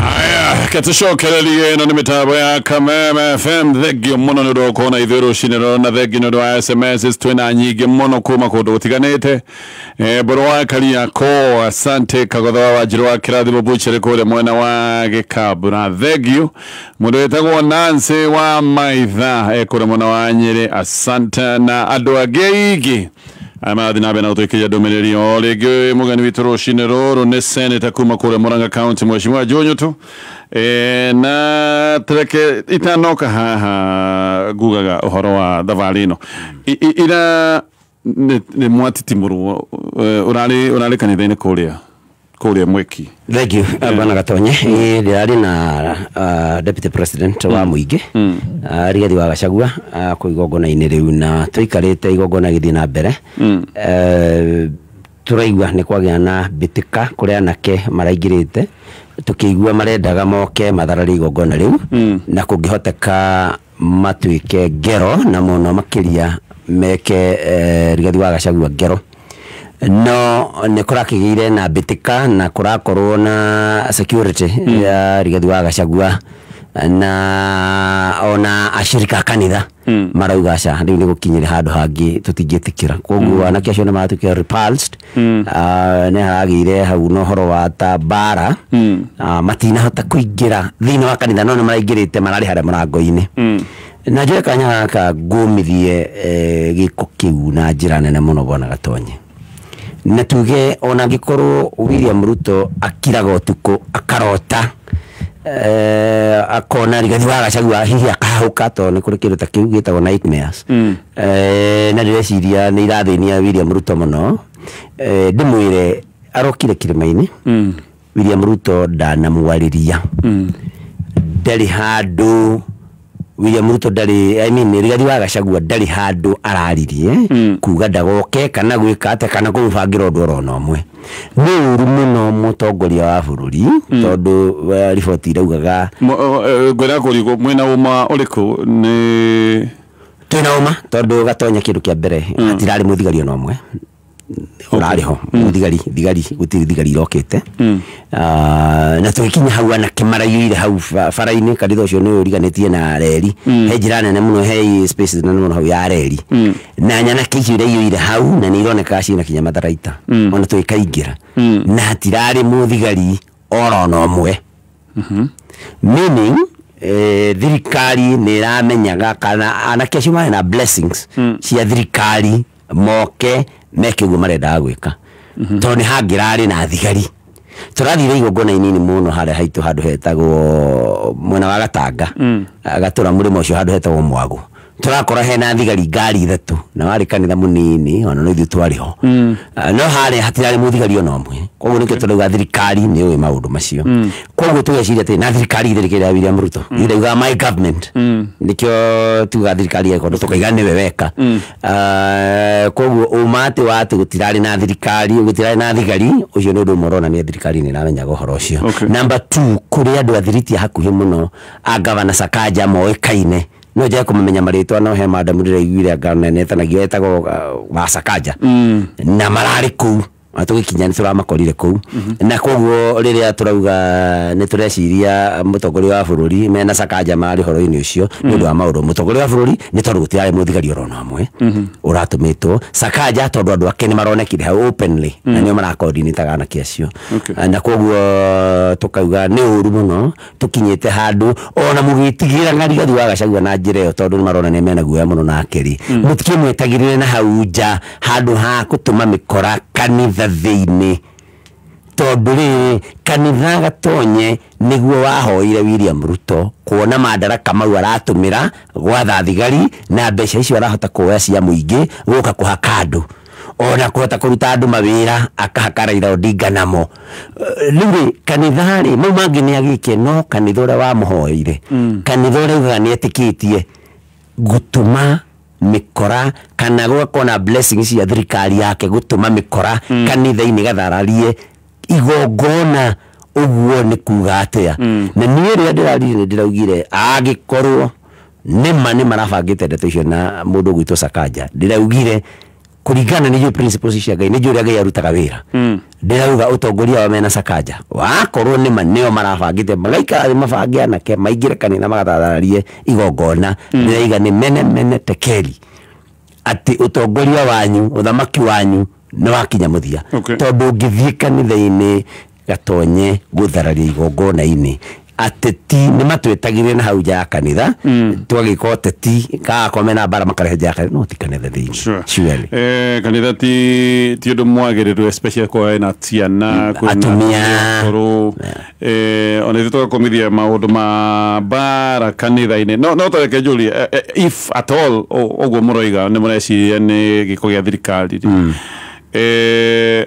Aya, katushokererie ino ni mitabo ya Kameme FM. Thegio muno ni roko na ithiru shinero na thegio ni rwa SMS twina nyingi muno kuma kundu gutiganite. Boro wa karia ko asante kagodha wa Wanjiru wa Kirathimo Butchery kule mwena wa Gikabu na thegio mundu wetagwo Nancy wa Maitha kule mwena wa Nyeri. Asante na andu ageigi amathi nabe na utuikia domereri olege mugani witu rushine roro ne senator kuma kule Murang'a County Mheshimiwa Jonyo tu na treke itanoka haha gugaga uhoro wa dhavalino ina ne mwatiti muru urali kanithaini kuria mweki. Thank you bwana Gatonye. Ndirari na deputy president wa Muingi Rigathi wa Gachagua ku igongona-ini riu na tuikarite igongona githi na mbere. Turaigua ni kwagia na bitika kuria anake maraingirite tukigua marendaga moke matharari igongona riu na kungihoteka matuike ngero na muno makiria meke Rigathi wa Gachagua ngero. No ne kurakigire na bitika na kurakorwo na security ya Rigathi wa Gachagua na ona ashirika kanitha marauga aca riu ni gukinyire handu hangi tutingitikira koguo anake acio ni matukia repulsed ne hagire hau no horo wa ta bara matina hota kuingira thini wa kanitha no maraingirite marari hara murango-ini na njira kanya ka ngumithie giko kiu na njira nene muno bwana Gatonye. Na tuge ona gikorwo William Ruto akiraga utuko akarota akona Rigathi wa Gachagua hihi akahuka to ni kuri kindu ta kiu gitagwo nightmares na ndĩreciria ni irathĩnia William Ruto muno ndimwire arokire kirima-ini William Ruto ndanamwariria ndari handu William Ruto Rigathi wa Gachagua ndari handu araririe kuga ndagoke kana gwika ate kana kumubangira undu orona umwe ni uru muno mutongoria wa bururi tondu riboti iraugaga gwira kurigo mwena uma uriku ni twina uma tondu Gatonye kindu kia mbere atirari muthigari ona umwe urariho thigari gutiri thigari irokite na tukinya hau anake marayuire hau faraini kanitha ucio ni uriganitie na reri he njira nene muno he space nene muno hau ya reri na nyana kici irayuire hau na ni ironeka cina kinya matharaita ona tuikaingira na hatirari muthigari orona umwe meaning thirikari ni iramenyaga kana anake acio mari na blessings cia thirikari moke meke uguo marenda gwika to ni hangirari na thigari turathire igongona inini muno haria haitu handu hetagwo mwena wa Gatanga gatura murimo ucio handu hetagwo Mwagu turakora hena thigari ngari ithatu na wari kanitha munini ona no ithu twariho no haria hatirari muthigari ona umwe koguo nikio turauga thirikari ni uwe maundu macio koguo tugeciria ati na thirikari thirikari ya William Ruto irauga my government nikio tuga thirikari yako tukaiga niwe weka koguo umate watu gutirari na thirikari gutirari na thigari ucio ni undu morona ni thirikari ni ramenya gohoro ucio. Number 2 kuri andu athiriti hakuhi muno agavana Sakaja moikaine no je kumenya maritwa no he madam ndiraiguire nganenetanagia etagwo wa Sakaja na marari ku atugikinya ni turamakorire ku na koguo riria turauga ni tureciria mutongoria wa bururi mena Sakaja mari horo-ini ucio ni undu wa maundu mutongoria wa bururi ni tondu gutiari muthigari orona amwe uratumitwo Sakaja tondu andu ake ni maronekire hau openly na nio marakoordinitaga na kiacio na koguo tukauga ni uru muno tukinyite handu ona mugitigira Rigathi wa Gachagua na njira iyo tondu ni marona ni mena guoya muno na akiri mutikimwetagirire na hau nja handu ha gutuma mikora kanitha thiini tondu riri kanitha Gatonye niguo wahoire William Ruto kuona madaraka mau aratumira gwatha thigari na mbeca icio arahota kuoya cia muingi guka kuhaka andu ona kuhota kuruta andu mawira akahaka Raila Odinga namo riu kanitha ri mau mangi ni agike no kanitha uria wamuhoire kanitha uria ugaga ni etikitie gutuma mikora kana gwako na blessings cia thirikari yake gutuma mikora kanitha-ini gathararie igongona uguo ni kuga atia na niĩ rĩrĩa ndĩrarire ndĩraugire agikorwo nĩma nĩ marabangĩte ndeto icio na mũndũ gwitũ Sakaja ndĩraugire kurigana ni principles cia Ngai ni juri Ngai arutaga wira ndirauga utongoria wa mena Sakaja wakorwo ni maneo marabangite magaika mabangia nake maingire kanitha magathararie igongona ndiraiga ni mene tekeli ati utongoria wanyu uthamaki wanyu ni wakinya muthia tondu ngithie kanitha-ini gatonye guthararia igongona-ini ateti ni matwetagire na hau ja kanitha twagiko teti ka komena bara makarehe ja kanitha no ti kanitha thini surely kanitha ti ndo mwagiriro especially kwa na tiana kwa atumia ona thito komithia maundu ma bara kanitha-ini no taweke juli if at all ogwo muroiga ni mureci ni giko gya thirikari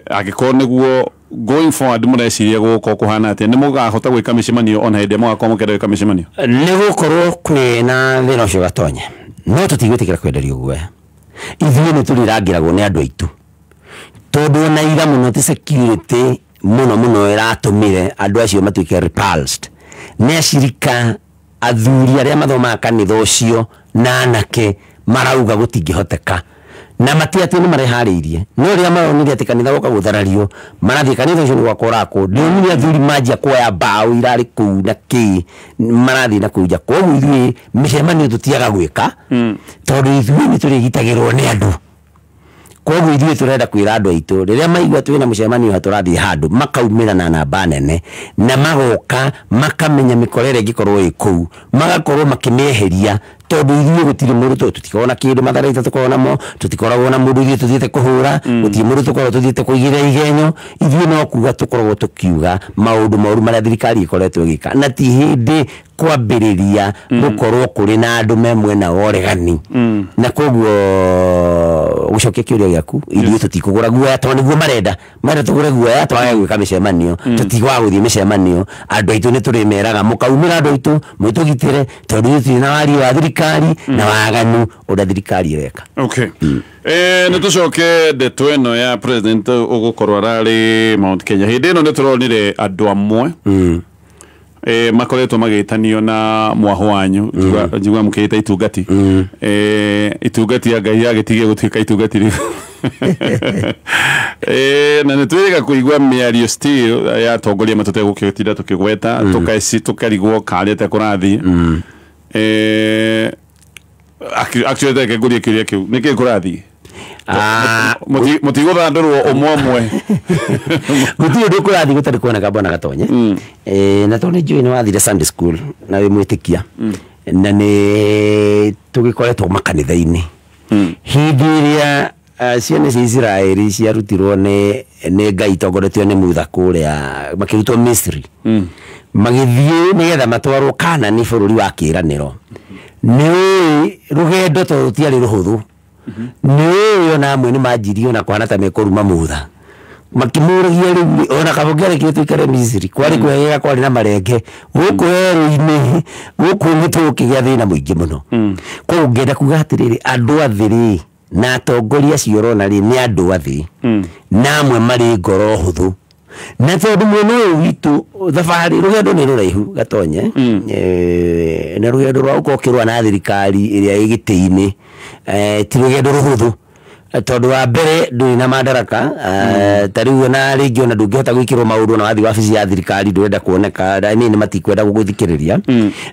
agiko niguo going forward mureciria guko kuhana ati ni mugahota gwika micemanio ona hinde mwaka mukere gwika micemanio ni gukorwo kwina thina ucio gatonye no tutigwitikira kwenderio guoya ithuĩ nĩ tũrirangĩragwo nĩ andũ aitũ tondũ na ira mũno ti security mũno ĩratũmire andũ acio matuĩke repulsed nĩ acirika athuri arĩa mathomaga kanitha ũcio na anake marauga gũtingĩhoteka na matiatĩ nĩ mareharĩirie no rĩa maronire atĩ kanitha goka gũtharario marathiĩ kanitha ũcio nĩ gwakorako ndĩonire athuri manjia kuoya mbaũ irarĩ kũu na kĩ marathiĩ na kũu nja koguo ithuĩ mĩcemanio tũtiaga gwĩka tondũ ithuĩ nĩ tũrĩgitagĩrwo nĩ andũ koguo ithuĩ tũrenda kwĩra andũ aitũ rĩrĩa maigua twĩna mũcemanio hatũrathiĩ handũ makaumĩra na namba nene na magoka makamenya mĩkorere ĩngĩkorwo ĩ kũu magakorwo makĩmĩeheria tondu ithuĩ gũtirĩ mũndũ tũtikoragwo na kĩndũ matharaita tũkoragwo namo tũtikoragwo na mũndũ ithuĩ tũthiĩte kũhũra gũtirĩ mũndũ tũkoragwo tũthiĩte kũigĩra igenyo ithuĩ no kuga tũkoragwo tũkiuga maũndũ moru marĩa thirikari ĩkoretwo ĩgĩka na ti hĩndĩ kwambĩrĩria gũkorwo kũrĩ na andũ me mwena wa ũregani na koguo gũcokia kĩũria gĩaku ithuĩ tũtikũgũra guoya tondũ nĩguo marenda tũgũre guoya twage gwĩka mĩcemanio tũtigwa gũthiĩ mĩcemanio andũ aitũ nĩ tũrĩmeraga mũkaumĩra andũ aitũ mwĩtũgitĩre tondũ ithuĩ tũrĩ na waria wa thirikari na waganu ũrĩa thirikari ĩreka okay nĩ tũcoke ndeto ĩno ya president ũgũkorwo ararĩ Mount Kenya hĩndĩ ĩno nĩ tũronire andũ amwe makoretwo magĩtanio na mwaho wanyu njigua mũkĩta itungati itungati ya Ngai yagĩtige gũtuĩka itungati rĩu na nĩ twĩrĩga kũigua mĩario still ya atongoria matũtegũkĩtinda tũkĩgweta tũkarigwo karĩa tekũrathiĩ actually teke ngũrie kĩũria kĩu nĩkĩ kũrathiĩ mũtigũthandũrwo ũmwe gũtirĩ ũndũ kũrathiĩ gũtarĩ kuoneka mbona gatonye na tondũ nĩnjũĩ nĩ wathire Sunday school na wĩ mwĩtĩkia na nĩ tũgĩkoretwo makanitha-inĩ hĩndĩ ĩrĩa ciana cia Israeli ciarutirwo nĩ Ngai tongoretio nĩ Musa kũrĩa makĩrutwo Misri magĩthiĩ nĩgetha matwarwo Kanani bũrũri wa kĩĩranĩro nĩ rũgendo tondũ rũtiarĩ rũhũthũ nĩ ona amwe nĩ manjirio na kwana ta mekũruma Musa makĩmũragia rĩu ona kabongerere gĩtuĩkare Misri kwarĩ kwegega kwarĩ na marenge gũkũ werũ-inĩ gũkũ gĩtũkĩgĩa thĩna mũingĩ mũno koguo ngenda kuga atĩrĩrĩ andũ athĩ na atongoria acio ũrona nĩ andũ athĩ na amwe marĩ ngoro hũthũ na tondũ mwena ũyũ witũ thabarĩ rũgendo nĩ rũraihu gatonye na rũgendo rwa gũkorwo ũkĩrũa na thirikari ĩrĩa ĩ gĩtĩ-inĩ ti rũgendo rũhũthũ tondũ wa mbere ndũrĩ na madaraka ta rĩu ona rĩngĩ ona ndũngĩhota gwĩkĩrwo maũndũ na wathiĩ wabici ya thirikari ndũrenda kuoneka nĩ matikwenda gũgũthikĩrĩria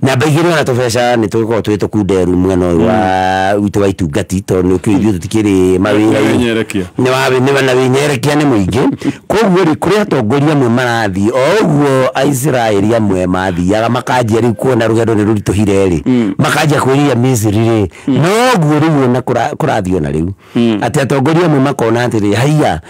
namba igĩrĩ ona tũbeca nĩ tũgĩkorwo twĩ tũkunderu mwena ũyũ wa witũ wa itungati tondũ nĩ ũkĩũĩ ithuĩ tũtikĩrĩ mawĩra na wĩnyerekia nĩ mũingĩ koguo rĩ kũrĩ atongoria amwe marathiĩ o ũguo Aisiraeli amwe mathiaga makanjia rĩu kuona rũgendo nĩ rũritũhire rĩ makanjia kwĩrĩria Misri rĩ no ũguo rĩu ona kũrathiĩ ona rĩu atĩ atongoria amwe makona atĩrĩ haiya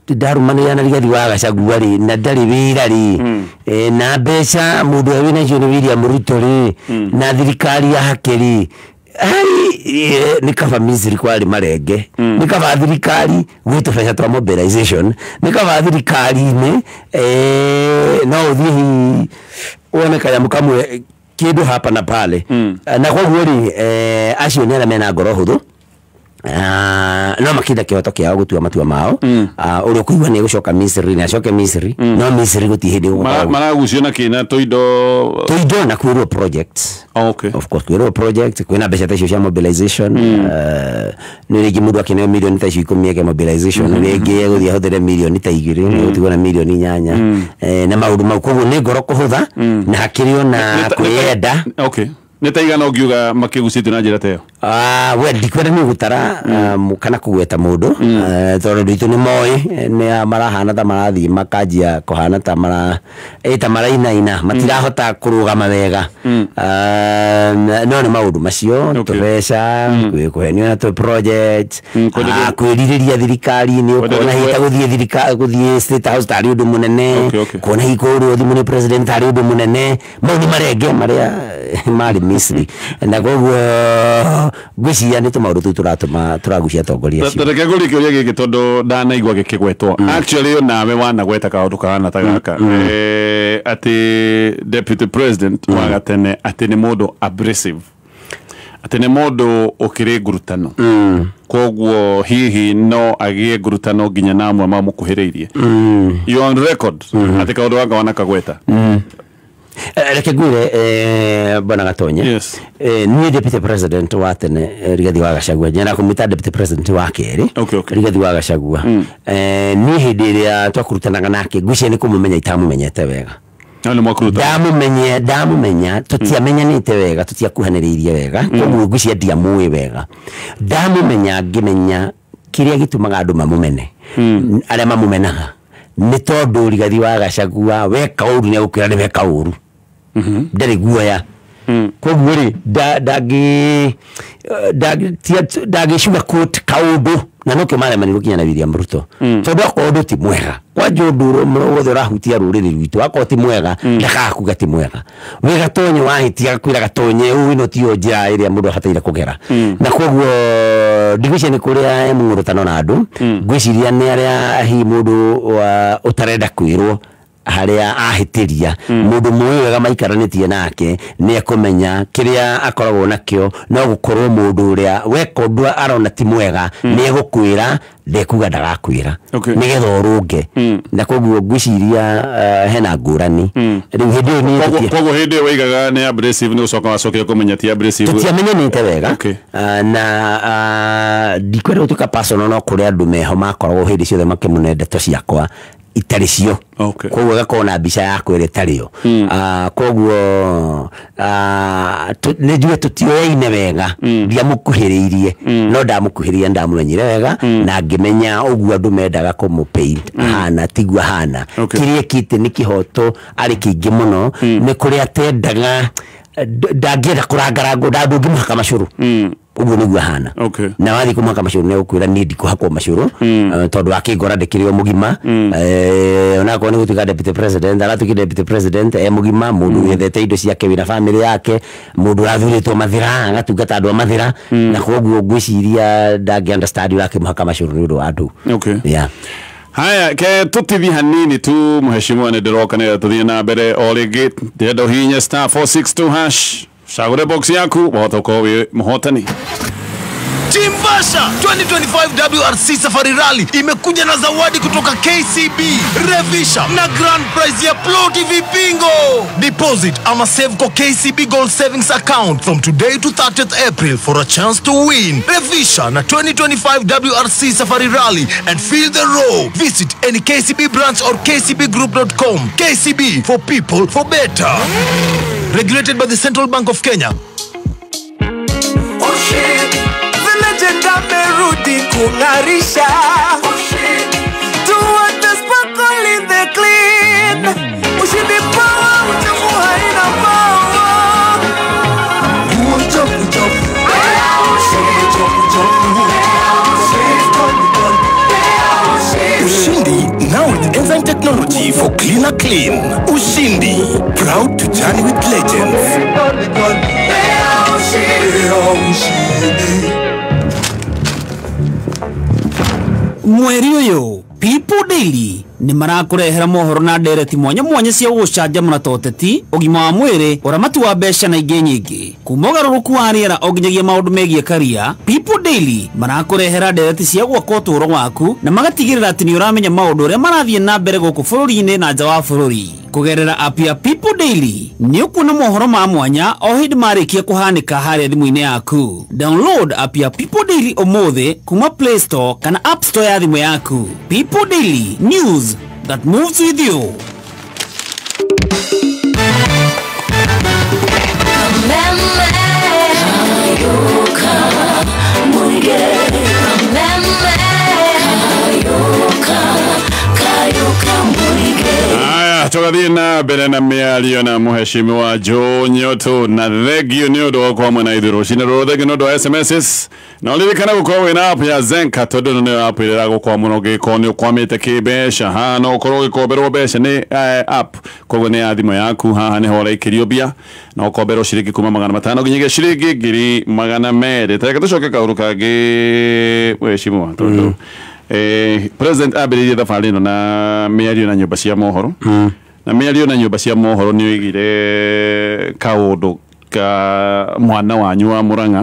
ndarũmanĩrĩra na Rigathi wa Gachagua rĩ na ndarĩ wĩra rĩ na mbeca mũndũ ũrĩa wĩna icio nĩ William Ruto rĩ na thirikari yake rĩ nĩ kaba Misri kwarĩ marenge nĩ kaba thirikari gwĩ tũbeca twa mobilization nĩ kaba thirikari-inĩ no ũthiĩ hihi wone kanyamũ kamwe kĩndũ hapa na pale na koguo rĩ acio nĩ arĩa mena ngoro hũthũ no makinda kihoto kiao gutua matua mao uri kuigwa ni gucoka Misri na acoke Misri no Misri gutihindi maragucio na kina toindo na kwirwo projects. Okay. Of course kwirwo project kwina mbeca ta icio cia mobilization ni rigi mundu akineo milioni ta icio 10 ya mobilization ni rigi guthia hothere milioni ta 2 gutigwo na milioni 8 na maundu mau koguo ni ngoro kuhutha na hakirio na kwiyenda. Okay. Netaigana ugiuga makigucitio na njira teo we ndikwenda ni gutara kana kugweta mundu tondu nditu ni moi ni marahana ta marathi makanjia kuhana ta maraina matirahota kurugama wega no ni maundu macio tubeca kwikuhenio na tu project kwiririria thirikari ni ukona hita guthie State House tari undu munene kuona hikuru thimu ni president tari undu munene maundu marenge maria mari Misri na gogo gwiciria ni tumaundu tu turagucia tongoria cio tareke guri kiuria giki tondu ndanaigwa gikigwetwa actually nawe wanagweta kaundu kahana ta gaka ati deputy president wa gatene ati ni mundu abrasive ati ni mundu ukiri ngurutano koguo hihi no agie ngurutano nginya namwe mamukuhiriirie you on record ati kaundu wanga wanakagweta reke ngwire bwana Gatonye ni deputy president wa tene Rigathi wa Gachagua nyana kumita deputy president wa keri Rigathi wa Gachagua ni hindi iria twakurutanaga nake ngwicie ni kumumenya itamumenyete wega nani mwakuruta ndamumenya tutiamenyanite wega tutiakuhaniriirie wega koguo ngwicie ndiamui wega ndamumenya ngimenya kiria gitumaga andu mamumene aria mamumenaga ni tondu Rigathi wa Gachagua weka uru ni gukira ni weka uru ndari guoya koguo ri dagi sugar coat kaundu na no kemare maniru kinya na William Ruto tondu akondo ti mwega kwa jonduro mrogothe rahutia ruriri rwitu akoti mwega ndakakuga ti mwega we Gatonye wahitia kwira Gatonye uyu no ti njira iria mundu hataire kugera na koguo ndigwicie ni kuria mungurutano na andu ngwiciria ni aria hi mundu utarenda kwirwo haria ahitiria mundu muoyo wega maikaranetie nake ni akumenya kiria akoragwo nakio no gukorwo mundu uria wekondu arona ti mwega ni egukwira ndekuga ndagakwira nigetha urunge na koguo ngwiciria hena ngurani riu hindi ni koguo hindi waigaga ni abrasive ni ucoka wacokia kumenya ti abrasive tutiamenyanite wega na ndikwenda gutuika personal no kuria andu meho makoragwo hindi ciothe makimune ndeto ciakwa itari cio koguo gakona mbica yakwa iri tario koguo ni njue tutioyaine wega ndiamukuhiriirie no ndamukuhiria ndamumenyire wega na ngimenya uguo andu mendaga kumupaint hana tigwa hana kiria kiti ni kihoto ari kingi muno ni kuria tendaga ndagienda kurangarango ndandungi muhaka macuru uguo niguo hana na wathi kumuhaka macuru ne ukwira ni ndikuhakwo macuru tondu akingora ndikirio mugima onako ni gutuika deputy president aratuki deputy president mugima mundu wethete indo ciake wina family yake mundu rathuritwo mathira agatungata andu mathira na koguo ngwiciria ndangi understand yake muhaka macuru ni undu wa andu haya ke tutithi hanini tu mheshimiwa ni ndiroka ni tuthie na mbere o ringi ndendo hinya *462# cagure box yaku wahota ko wi muhotani. Team Basha 2025 WRC Safari Rally imekuja na zawadi kutoka KCB, Revisha na grand prize ya ploti vipingo. Deposit ama save kwa KCB Gold Savings Account from today to 30th April for a chance to win Revisha na 2025 WRC Safari Rally and feel the row. Visit any KCB branch or kcbgroup.com. KCB, for people, for better. Regulated by the Central Bank of Kenya. Amerudi kungarisha tuwate sparkle in the clean ushindi power utamu haina power uchoku choku Ushindi now with enzyme technology for cleaner clean. Ushindi, proud to journey with legends. Mweri uyu People Daily nĩ marakũrehera mohoro na ndereti mwanya mwanya cia gũcanjamũra ta ũteti, ũgima wa mwĩrĩ, ũramati wa mbeca na ingĩ nyingĩ. Kuma ũgarũrũku wa rĩera o nginyagia maũndũ megiĩ career, People Daily marakũrehera ndereti cia gwaka ũtũũro waku na magatigĩrĩra atĩ nĩ ũramenya maũndũ ũrĩa marathiĩ na mbere gũkũ bũrũri-inĩ na nja wa bũrũri. Kũgerera app ya People Daily nĩ ũkuona mohoro ma mwanya o hĩndĩ marĩkia kũhanĩka harĩa thimũ-inĩ yaku. Download app ya People Daily ũmũthĩ kuma Play Store kana App Store ya thimũ yaku. People Daily, news that moves with you. Tugathie na mbere na mĩario na mũheshimiwa Joe Nyoto na thegio nĩ ũndũ wa kwa mwena ithuĩ rũcinĩ rũrũ, thegio nĩ ũndũ wa SMS na ũririkana gũkorwo wĩna app ya Zenka tondũ nĩ app ĩrĩa ĩragũkwa mũno ũngĩkorwo nĩ ũkwamĩte kĩmbeca. Haha no ũkorwo ũgĩkomberwo mbeca nĩ app, koguo nĩ ya thimũ yaku. Haha nĩho ũraikĩrio mbia na ũkomberwo ciringi kuma 500 nginyagia ciringi 200. Tareke tũcoke kaũndũ kangĩ mheshimiwa tondũ President ambĩrĩirie thabarĩ ĩno na mĩario na nyũmba cia mohoro. Na mĩario na nyũmba cia mohoro nĩ oigire kaũndũ ka mwana wanyu wa Murang'a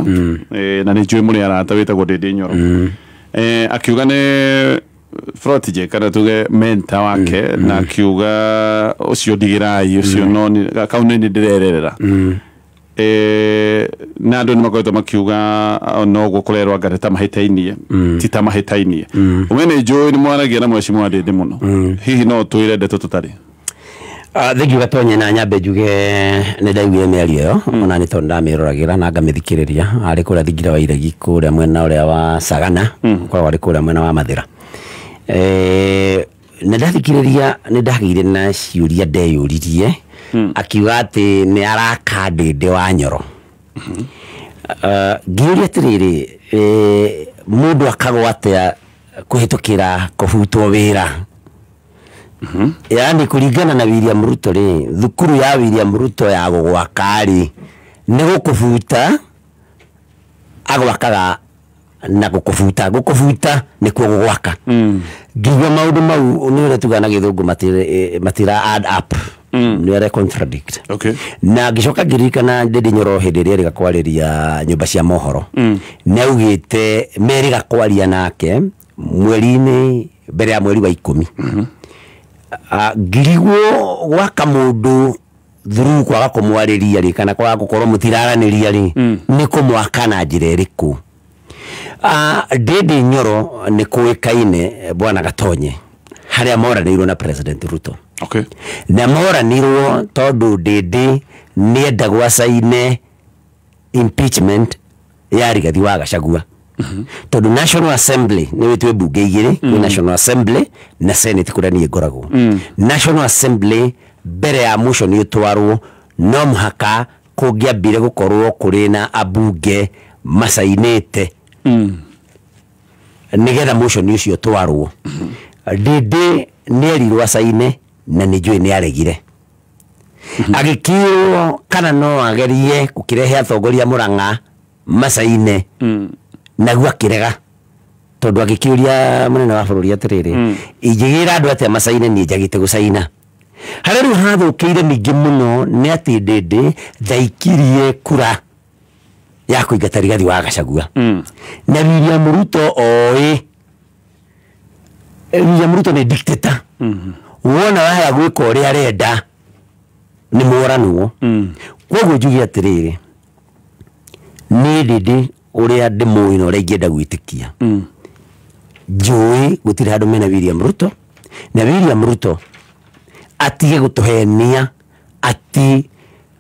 na nĩ njũĩ mũrĩ arata wĩtagwo Ndĩndĩ Nyoro. Akiuga nĩ protege kana tuge mentor wake na akiuga ũcio ndigĩrai ũcio no kau nĩ ndĩrererera. Na andũ nĩ makoretwo makiuga no gũkorerwo ngareta mahĩtainie ti ta mahĩtainie. Umwe nĩ njũĩ nĩ mwaragia na mheshimiwa Ndĩndĩ mũno, hihi no twĩre ndeto tũtarĩ. Thengiũ gatonye na nyambe njuge nĩ ndaiguire mĩario ĩyo ona nĩ tondũ ndamĩroragĩra na ngamĩthikĩrĩria. Arĩ kũrĩa Thingira wa Iregi kũrĩa mwena ũrĩa wa Sagana, koragwo arĩ kũrĩa mwena wa Mathĩra. Nĩ ndathikĩrĩria nĩ ndagĩire na ciũria ndeyũririe. Akiuga atĩ nĩ araka Ndĩndĩ wa Nyoro. Ngĩũria atĩrĩrĩ, mũndũ akagwa atĩa kũhĩtũkĩra kũbutwo wĩra? Yaani kũringana na William Ruto rĩ, thukuru ya William Ruto ya gũgwaka rĩ nĩ gũkũbuta agwakaga na gũkũbuta nĩkuo gũgwaka. Ngiuga maũndũ mau nĩ ũrĩa tuga na gĩthũngũ matira add up, nĩ ũrĩa contradict. Na ngĩcoka ngĩririkana Ndĩndĩ Nyoro hĩndĩ ĩrĩa erĩga kwarĩria nyũmba cia mohoro nĩ augĩte merĩga kwaria nake mweri-inĩ mbere ya mweri wa 10. Ngirigwo gwaka mũndũ through kwaga kũmwarĩria rĩ kana kwaga gũkorwo mũtiraranĩria rĩ nĩ kũmwaka na njĩra ĩrĩkũ? Ndĩndĩ Nyoro nĩ kũĩkaine bwana Gatonye harĩa moranĩirwo na President Ruto. Na moranĩirwo tondũ Ndĩndĩ nĩ enda gwacaine impeachment ya Rigathi wa Gachagua. Tondũ National Assembly nĩ wĩtwe mbunge igĩrĩ, kwĩ National Assembly na Senate kũrĩa niĩ ngoragwo. National Assembly mbere ya motion ĩtwarwo no mũhaka kũngĩambire gũkorwo kũrĩ na abunge macainĩte nĩgetha motion ũcio ũtwarwo. Ndĩndĩ nĩ erirwo acaine na nĩ njũĩ nĩ aregire. Agĩkĩrwo kana no agerie gũkĩrehe atongoria Murang'a macaine naguo akĩrega tondũ agĩkĩũria mũnene wa bũrũri atĩrĩrĩ, ingĩgĩra andũ atĩa macaine niĩ njagĩte gũcaina. Harĩa rĩu hathũkĩire ningĩ mũno nĩ atĩ Ndĩndĩ ndaikirie kura ya kũingata Rigathi wa Gachagua. Na William Ruto oĩ William Ruto nĩ dictator. Wona waya gwĩka ũrĩa arenda nĩ mũranwo. Koguo njuge atĩrĩrĩ, nĩ Ndĩndĩ ũrĩa ndĩmũĩ na ũrĩa ingĩenda gwĩtĩkia. Njũĩ gũtirĩ handũ mena William Ruto na William Ruto atige gũtũhenia atĩ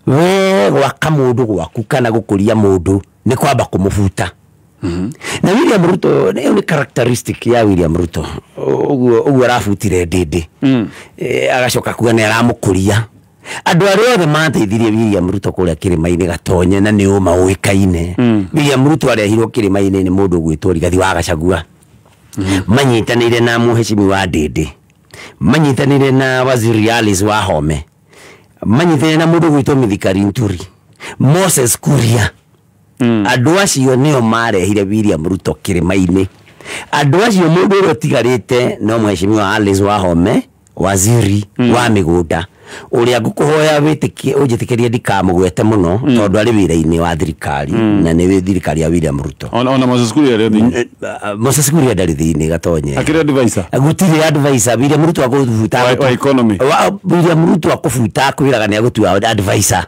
we gwaka mũndũ gwaku kana gũkũria mũndũ nĩ kwamba kũmũbuta. Na William Ruto nĩ characteristic ya William Ruto ũguo arabutire Ndĩndĩ agacoka kuga nĩ aramũkũria. Andũ arĩa othe mateithirie William Ruto kũrĩa kĩrĩma-inĩ Gatonye na nĩ ũma ũĩkaine. William Ruto arehirwo kĩrĩma-inĩ nĩ mũndũ ũgwĩtwo Rigathi wa Gachagua. Manyitanĩire na mũheshimiwa Ndĩndĩ, manyitanĩire na Waziri Alice Wahome, manyitanĩire na mũndũ ũgwĩtwo Mithika Linturi, Moses Kuria. Andũ acio nĩo marehire William Ruto kĩrĩma-inĩ Andũ acio mũndũ ũrĩa ũtigarĩte no mheshimiwa Alice Wahome, waziri wa mĩgũnda, ũrĩa ngũkũhoya wĩtĩkie ũnjĩtĩkĩrie ndikamũgwete mũno tondũ arĩ wĩra-inĩ wa thirikari na nĩ thirikari ya William Ruto. Ona Moses Kuria rĩo thĩinĩ. Moses Kuria ndarĩ thĩinĩ gatonye. Akĩrĩ advisor. Gũtirĩ advisor. William Ruto agũbuta wa economy. William Ruto akũbuta kwĩraga nĩ agũtua advisor.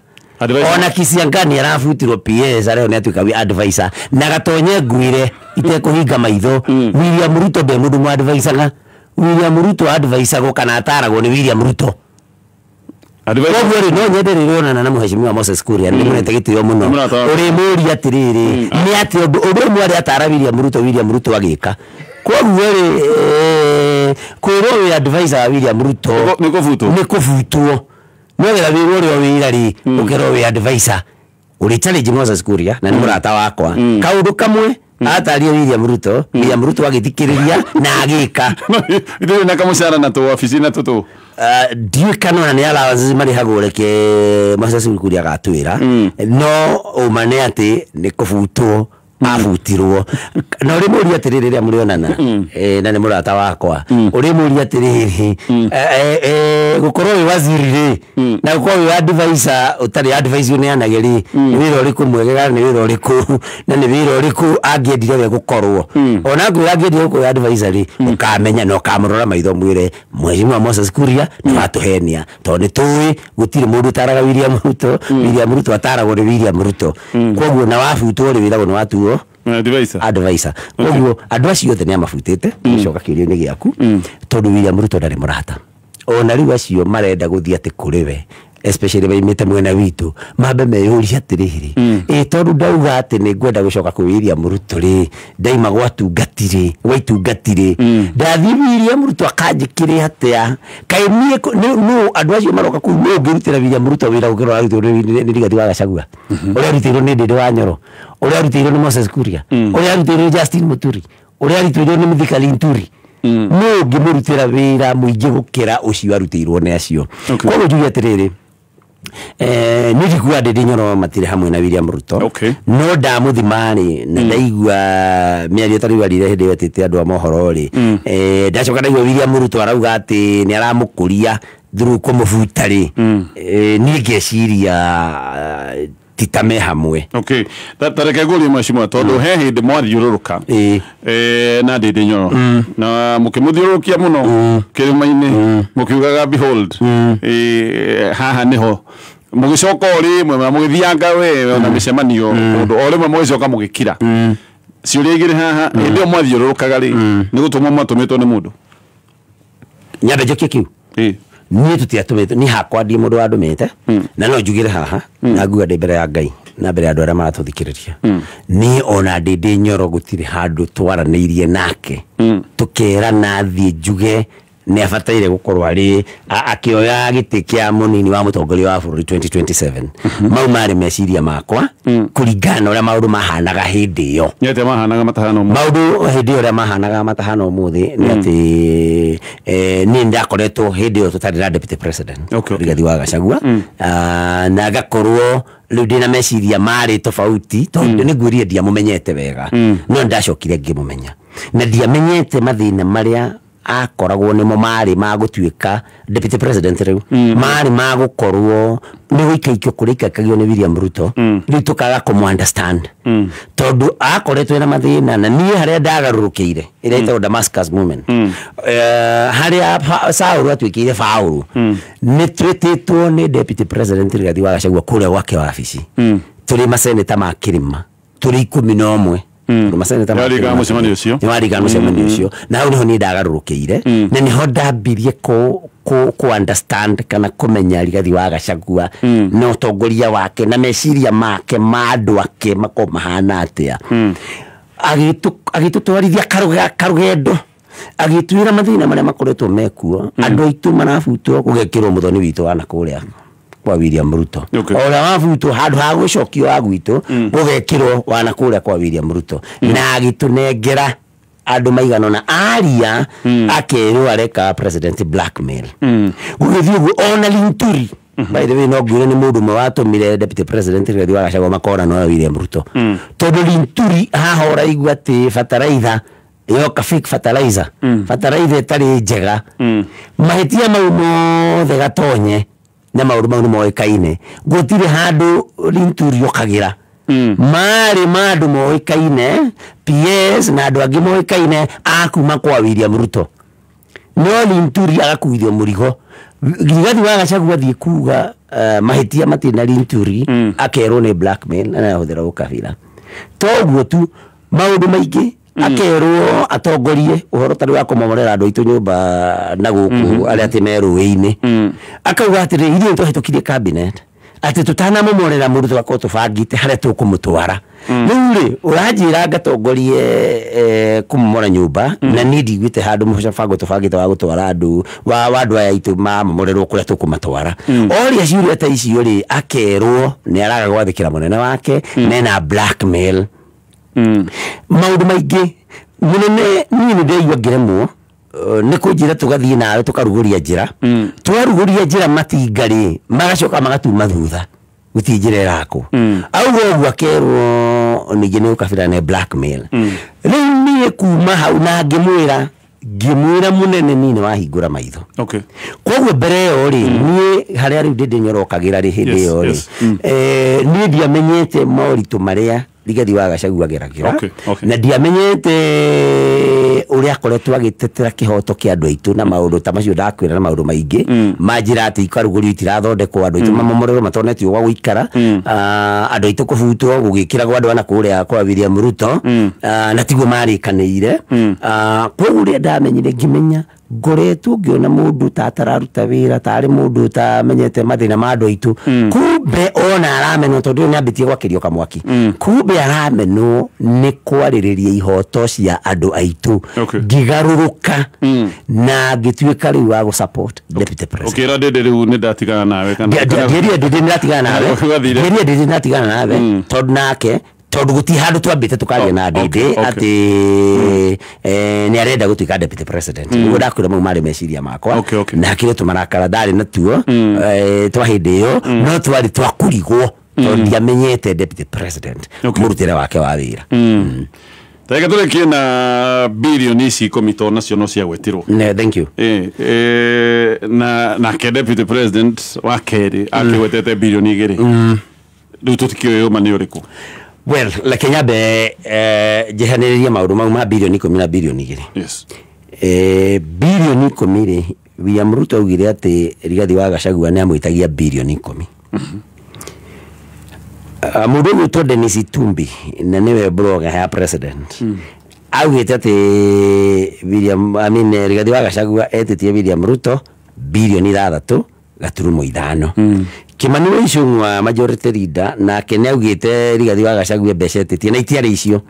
Ona Kisiangani arabutirwo PS arĩa nĩ atuĩka advisor na gatonye ngwire itekũhinga maitho. William Ruto ndĩ mũndũ mwa advisor. William Ruto advisor kana ataragwo nĩ William Ruto. Koguo no nyende rĩrĩonana na mheshimiwa Moses Kuria nĩ mũnete gĩtĩo mũno. Ũrĩ mũri atĩrĩrĩ nĩ atĩ ũndũ ũmwe arĩa atara William Ruto agĩka. Koguo kwĩrwo wĩ advisor wa William Ruto nĩ kũbutwo. No wĩra wĩrwo ũrĩa wĩra rĩ ũkerwo wĩ advisor. Ũrĩ challenge Moses Kuria na nĩ mũrata wakwa. Kaũndũ kamwe ataria William Ruto agĩthikĩrĩria na agĩka. Ithuĩ na kamũcara na tũ wabici na tũtũ. Ndiũĩ kana nĩ allowances marĩhagwo reke Moses Kuria agatwĩra no ũma nĩ atĩ nĩ kũbutwo abutirwo. Na ũrĩ mũri atĩrĩrĩ rĩrĩa mũrĩonana na nĩ mũrata wakwa ũrĩ mũri atĩrĩrĩ gũkorwo wĩ waziri rĩ na gũkorwo wĩ advisor ũtarĩ advice ũneanage rĩ nĩ wĩra ũrĩkũ mwegega nĩ wĩra ũrĩkũ na nĩ wĩra ũrĩkũ angĩendire we gũkorwo ona ngwĩra angĩendire gũkorwo advisor rĩ ũkamenya na ũkamũrora maitho mwĩre mheshimiwa Moses Kuria nĩwatũhenia tondũ nĩ tũĩ gũtirĩ mũndũ ũtaraga William Ruto ataragwo nĩ William Ruto. Koguo na wabutwo rĩ wĩragwo nĩ watuo advisor. Koguo andũ acio othe nĩ amabutĩte gĩcoka kĩũria-inĩ gĩaku tondũ William Ruto ndarĩ mũrata. Ona rĩu acio marenda gũthiĩ atĩ kũrĩ we especially baimĩte mwena witũ mambe meyũria atĩrĩrĩ tondũ ndauga atĩ nĩ ngwenda gũcoka kwĩ William Ruto rĩ ndaima gwatungatirĩ ndathiĩ William Ruto akanjĩkĩre atĩa kaĩ niĩ no andũ acio maroka kũu no ngĩrutĩra William Ruto wĩra ũngĩrora arutĩirwo nĩ Rigathi wa Gachagua, ũrĩa arutĩirwo nĩ Ndĩndĩ wa Nyoro, ũrĩa arutĩirwo nĩ Moses Kuria, ũrĩa arutĩirwo nĩ Justin Muturi, ũrĩa arutĩirwo nĩ Mithika Linturi. No ngĩmũrutĩra wĩra mũingĩ gũkĩra ũcio arutĩirwo nĩ acio. Koguo njuge atĩrĩrĩ nĩ njiguaga Ndĩndĩ Nyoro matirĩ hamwe na William Ruto no ndamũthima-rĩ na ndaigua mĩario ta rĩu arire hĩndĩ ĩyo etĩte andũ a mohoro-rĩ ndacoka ndaigua William Ruto arauga atĩ nĩ aramũkũria through kũmũbuta-rĩ niĩ ngeciria titame hamwe. Okay, tareke ngũrie mheshimiwa tondũ he hĩndĩ mwathiũrũrũka na Ndĩndĩ Nyoro na mũkĩmũthiũrũrũkia mũno kĩrĩma-inĩ mũkiugaga behold haha nĩho mũgĩcoka o rĩmwe na mũgĩthianga we na mĩcemanio ũndũ o rĩmwe mũgĩcoka mũgĩkira ciũria igĩrĩ haha hĩndĩ ĩyo mwathiũrũrũkaga rĩ nĩ gũtũmwo mwatũmĩtwo nĩ mũndũ nyambe njokie kiu niĩ tũtiatũmĩtwo niĩ hakwa ndiĩ mũndũ wandũmĩte na no njugire haha na nguga ndĩ mbere ya Ngai na mbere ya andũ arĩa maratũthikĩrĩria niĩ ona Ndĩndĩ Nyoro gũtirĩ handũ twaranĩirie nake tũkerana thiĩ njuge nĩ abataire gũkorwo arĩ akĩoya gĩtĩ kĩa mũnini wa mũtongoria wa bũrũri 2027 mau marĩ meciria makwa kũringana na ũrĩa maũndũ mahanaga hĩndĩ ĩyo maũndũ hĩndĩ ĩyo ũrĩa mahanaga matahana ũmũthĩ nĩ atĩ niĩ ndakoretwo hĩndĩ ĩyo tũtarĩ na deputy president Rigathi wa Gachagua na ngakorwo rĩu ndĩna meciria marĩ tofauti tondũ nĩ ngwĩrire ndiamũmenyete wega no ndacokire ngĩmũmenya na ndiamenyete mathĩna marĩa akoragwo nĩmo marĩ magũtuĩka deputy president rĩu marĩ magũkorwo nĩ gũikaikio kũrĩa ikaikagio nĩ William Ruto rĩu tũkaga kũmũ-understand tondũ akoretwo na mathĩna na niĩ harĩa ndagarũrũkĩire ĩrĩa ĩtagwo Damascus movement harĩa Saũlũ atuĩkĩire Paũlũ nĩ twĩtĩtwo nĩ deputy president Rigathi wa Gachagua kũrĩa gwake wabici tũrĩ maseneta ma kĩrĩma tũrĩ 11 nĩwarigana mũcemanio ũcio na hau nĩho niĩ ndagarũrũkĩire na nĩho ndambirie ku-understand kana kũmenya Rigathi wa Gachagua na ũtongoria wake na meciria make ma andũ ake makorwo mahana atĩa agĩtũtwarithia karũgendo agĩtwĩra mathĩna marĩa makoretwo mekuo andũ aitũ marabutwo gũgekĩrwo mũthoni witũ wa nakũrĩa kwa William Ruto ũrĩa wabutwo handũ ha gwĩcokio wa gwitũ gũgekĩrwo wa nakũrĩa kwa William Ruto na agĩtũnengera andũ maigana na aria akerwo areka president blackmail gũgĩthiĩ ũguo ona Linturi by the way no ngwĩre nĩ mũndũ ũmwe watũmire deputy president Rigathi wa Gachagua makorana na William Ruto tondũ Linturi haha ũraigua atĩ bataraitha yoka fake fertilizer fertilizer tari njega mahitia mau mothe gatonye na maundu mau moikaine gutire handu Linturi okagira mari mandu moikaine PS na andu angi moikaine akuma kwa William Ruto no Linturi agakuithio murigo Rigathi wa Gachagua thie kuga mahitia matina Linturi akerwo ni blackmail na ahuthira ukabira toguo tu maundu maingi akerwo atongorie uhoro tari wa kumomorera andu aitu nyumba na guku aria timeruini akauga atiri irio tuhitukirie cabinet ati tutana momorera mundu twako tubangite haria tukumutwara riu uranjira ngatongorie kumomora nyumba na nindi gwite handu mucabango tubangite wa gutwara andu wa andu aya aitu mamomorerwo kuria tukumatwara oria ciuria ta icio ri akerwo ni araga gwathikira munene wake nena blackmail maundu maingi munene ni ndeigwa ngiremwo nikunjira tugathie nawe tukaruguria njira twaruguria njira matingari magacoka magatuma thutha gutinjira irako augo ogwo akerwo ningi ni ukabira ne blackmail riu nie kuma hau na ngimwira munene nini wahingura maitho koguo mbere yo ri nie haria riu ndinyorakagira ri hindi yo ri nie ndiamenyete mauritu maria Rigathi wa Gachagua geragira na ndiamenyete uria akoretwo agitetera kihoto kia andu aitu na maundu ta macio ndakwira na maundu maingi manjira ati ikaruguri itirathondekwo andu aitu mamomorero matonetio gwa guikara andu aitu kubutwo gugikira gwa andu ana kuria kwa William Ruto na tiguo marikaniire koguo ria ndamenyire ngimenya ngoretwo ngiona mundu tatararuta wira tari mundu tamenyete mathina ma andu aitu kumbe ona aramenwo tondu ni ambitie gwakirio kamwaki kumbe aramenwo ni kwaririria ihoto cia andu aitu ngigaruruka na ngituika riu wa gusupport deputy president ukira ndindi riu ni ndatigana nawe kana ndindi ndatigana nawe tondu nake tondu guti handu twambite tukaria na ndindi ati ni arenda gutuika deputy president ngo ndakwira mau mari meciria makwa na kire tumarakara ndari na tuo twa hindi yo no twari twakurigwo tondu ndiamenyete deputy president murutire wake wa wira Tega turekie na bilioni ici komito nacio no cia gwetirwo. Thank you. Na ke deputy president wa keri akiwetete bilioni igiri. Riu tutikio yo mani uriku. Well, la Kenya be jehaniriria maundu mau ma bilioni 10 na bilioni igiri. Yes. Bilioni 10 ri William Ruto augire ati Rigathi wa Gachagua ni amwitagia bilioni 10. Mundu witwa Dennis Itumbi na niwe blogger ya president augite ati Rigathi wa Gachagua etitie William Ruto bilioni 6 gaturumo 5 Kimani wa Ichung'wa majority leader na kene augite Rigathi wa Gachagua mbeca etitie na itiari icio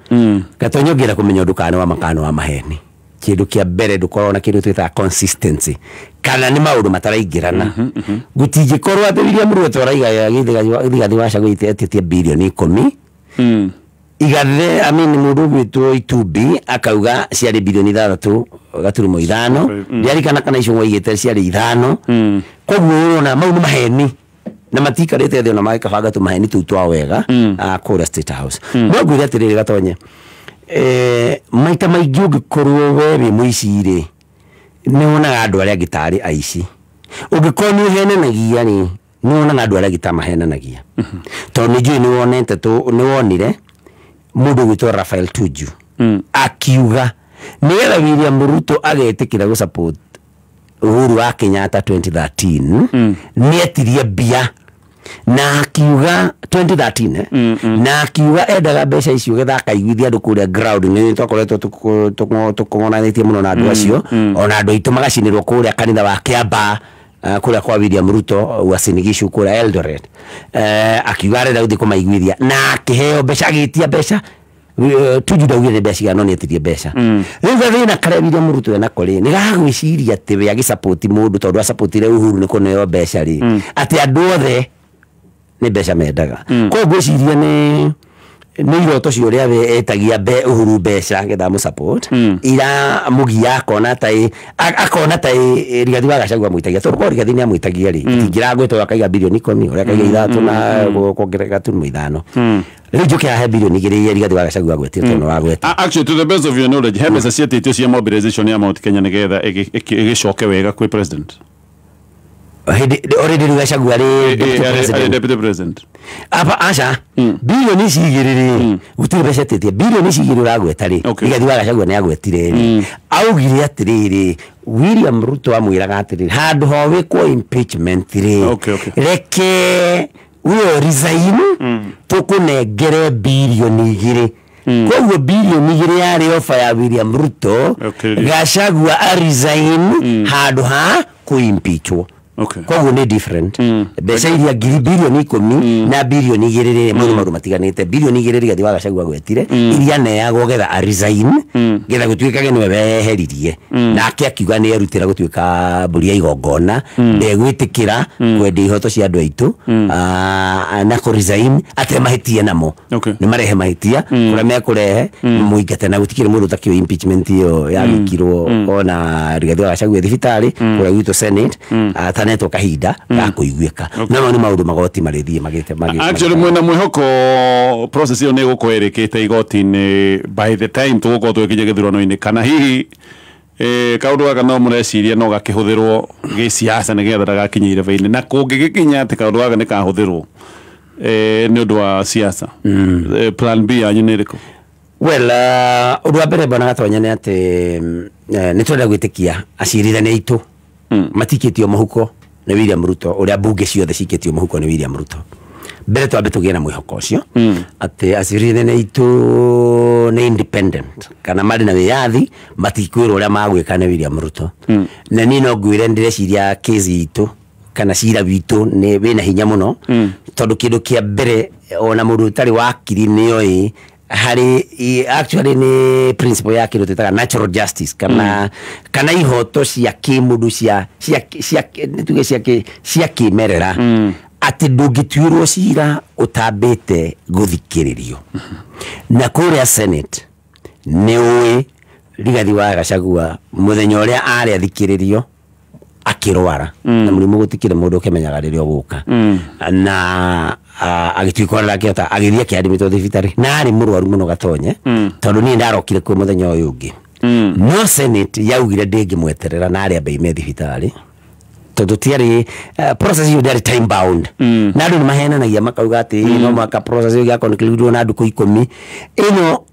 gatonyongera kumenya ndukano wa makano wa maheni kindu kia mbere ndukorwo na kindu twita consistency kana ni maundu mataraingirana gutingikorwo ati William Ruto araiga Rigathi wa Gachagua etitie bilioni 10 igathe mundu witwo Itumbi akauga ciari bilioni 3 gaturumo 5 ndiarikana kana Ichung'wa igite ciari 5 koguo ona mau ni maheni na matikarite thio na magikabanga tu maheni tu twa wega kuria State House no ngwire atiriri gatonye maita maingi ungikorwo we wi muici ri ni wonaga andu aria gitari aici ungikorwo ni uhenanagia ni wonaga andu aria gitamahenanagia tondu njui ni wonete tu ni wonire mundu witwa Rafael Tuju akiuga nigetha William Ruto agetikira gu support Uhuru wa Kenyatta 2013 ni etirie bia na akiuga 2013 na akiuga endaga mbeca icio gethaka iguithia andu kuria ground ni twakoretwo tukonanitie muno na andu acio ona andu aitu magacinirwo kuria kanitha wa Kiamba kuria kwa William Ruto wa Sinigishu kuria Eldoret akiuga arenda guthii kumaiguithia na akiheo mbeca agitia mbeca Tuju ndaugire mbeca igano ni etirie mbeca riu thina kare William Ruto ena kore ni gagwiciria ati we agisupport mundu tondu asupportire Uhuru ni kuneo mbeca ri ati andu othe ni mbeca mendaga ko gwiciria ni nä iroto cio rä a etagia Uhuru mbeca getha må support ira mugia akona ta Rigathi wa Gachagua mwitagia tondå Rigathi nä amwitagia rä itingä ngwä to akaiga bilioni 10 å rä a akaiga 3 na kuongerera gaturumo 5 rä u njå kä ahe bilioni 2 iria Rigathi wa Gachagua agwetie tondå wa gwete. Actually, to the best of your knowledge, he mbeca ciatĩtio cia mobilization ya Mount Kenya nä getha ĩgĩcoke wega kwĩ president already Gachagua arĩ deputy president aca bilioni ici 2 gũtirĩ mbeca tĩtie bilioni ici 2 ũragweta rĩ Rigathi wa Gachagua nĩ agwetire rĩ augire atĩrĩrĩ William Ruto amwĩraga atĩrĩrĩ handũ ho wĩkwo impeachment rĩ reke uyo resign tũkũnengere bilioni 2 koguo bilioni 2 yarĩ ofa ya William Ruto Gachagua a resign handũ ha kũ-impeachwo koguo nĩ different mbeca iria bilioni 10 na bilioni 2 maũndũ matiganĩte bilioni 2 Rigathi wa Gachagua gwetire iria neagwo getha a resign getha gũtuĩkage nĩwe weheririe nake akiuga nĩ erutĩra gũtuĩka mbũri ya igongona ndegwĩtĩkĩra kwendia ihoto cia andũ aitũ na kũ resign atĩ mahĩtia namo nĩ marehe mahĩtia kũrĩa mekũrehe mũingate na gũtikĩrĩ mũndũ ũtakĩo impeachment ĩyo yagĩkirwo ona Rigathi wa Gachagua thibitarĩ kũrĩa gwitũ Senate netwo kahinda ga kuiguika na no ni maundu magoti marithie magite actually mwena mwihoko process iyo nego kwerikite igoti-ini by the time tugukorwo twikinye githurano-ini kana hihi kaundu gaka no mureciria no gakihuthirwo giciaca nigetha ndagakinyire vaini na kungigikinya ati kaundu gaka nikahuthirwo ni undu wa siasa plan B yanyu ni iriku? Well, undu wa mbere bwana Gatonya ni ati ni twenda gwitikia acirithania itu matikitio mahuko na William Ruto uria bunge ciothe cikitio mahuko ni William Ruto mbere twambe tugie na mwihoko ucio ati acirithania itu ni independent kana mari na wiyathi matikwirwo uria magwika ni William Ruto na ni no ngwire ndireciria case itu kana cira witu ni wina hinya muno tondu kindu kia mbere ona mundu utari wakiri ni oi hari actually ni principle ya kindu tutaga natural justice kana ihoto cia kimundu cia kimerera ati ndungituirwo cira utambite guthikiririo na kuria Senate ni uwi Rigathi wa Gachagua muthenya uria ari athikiririo akirwara na murimu gutikire mundu ukimenyaga riria guka na agituikora rakiota agiria kiadimito thibitari na ari murwaru muno Gatonye tondu ni ndarokire ku muthenya uyu ungi no Senate yaugire ndingimweterera na ari ambe me thibitari tondu tiari process you there time bound na andu ni mahenanagia makauga ati no maka process yo ya conclude na andu ku 10 ino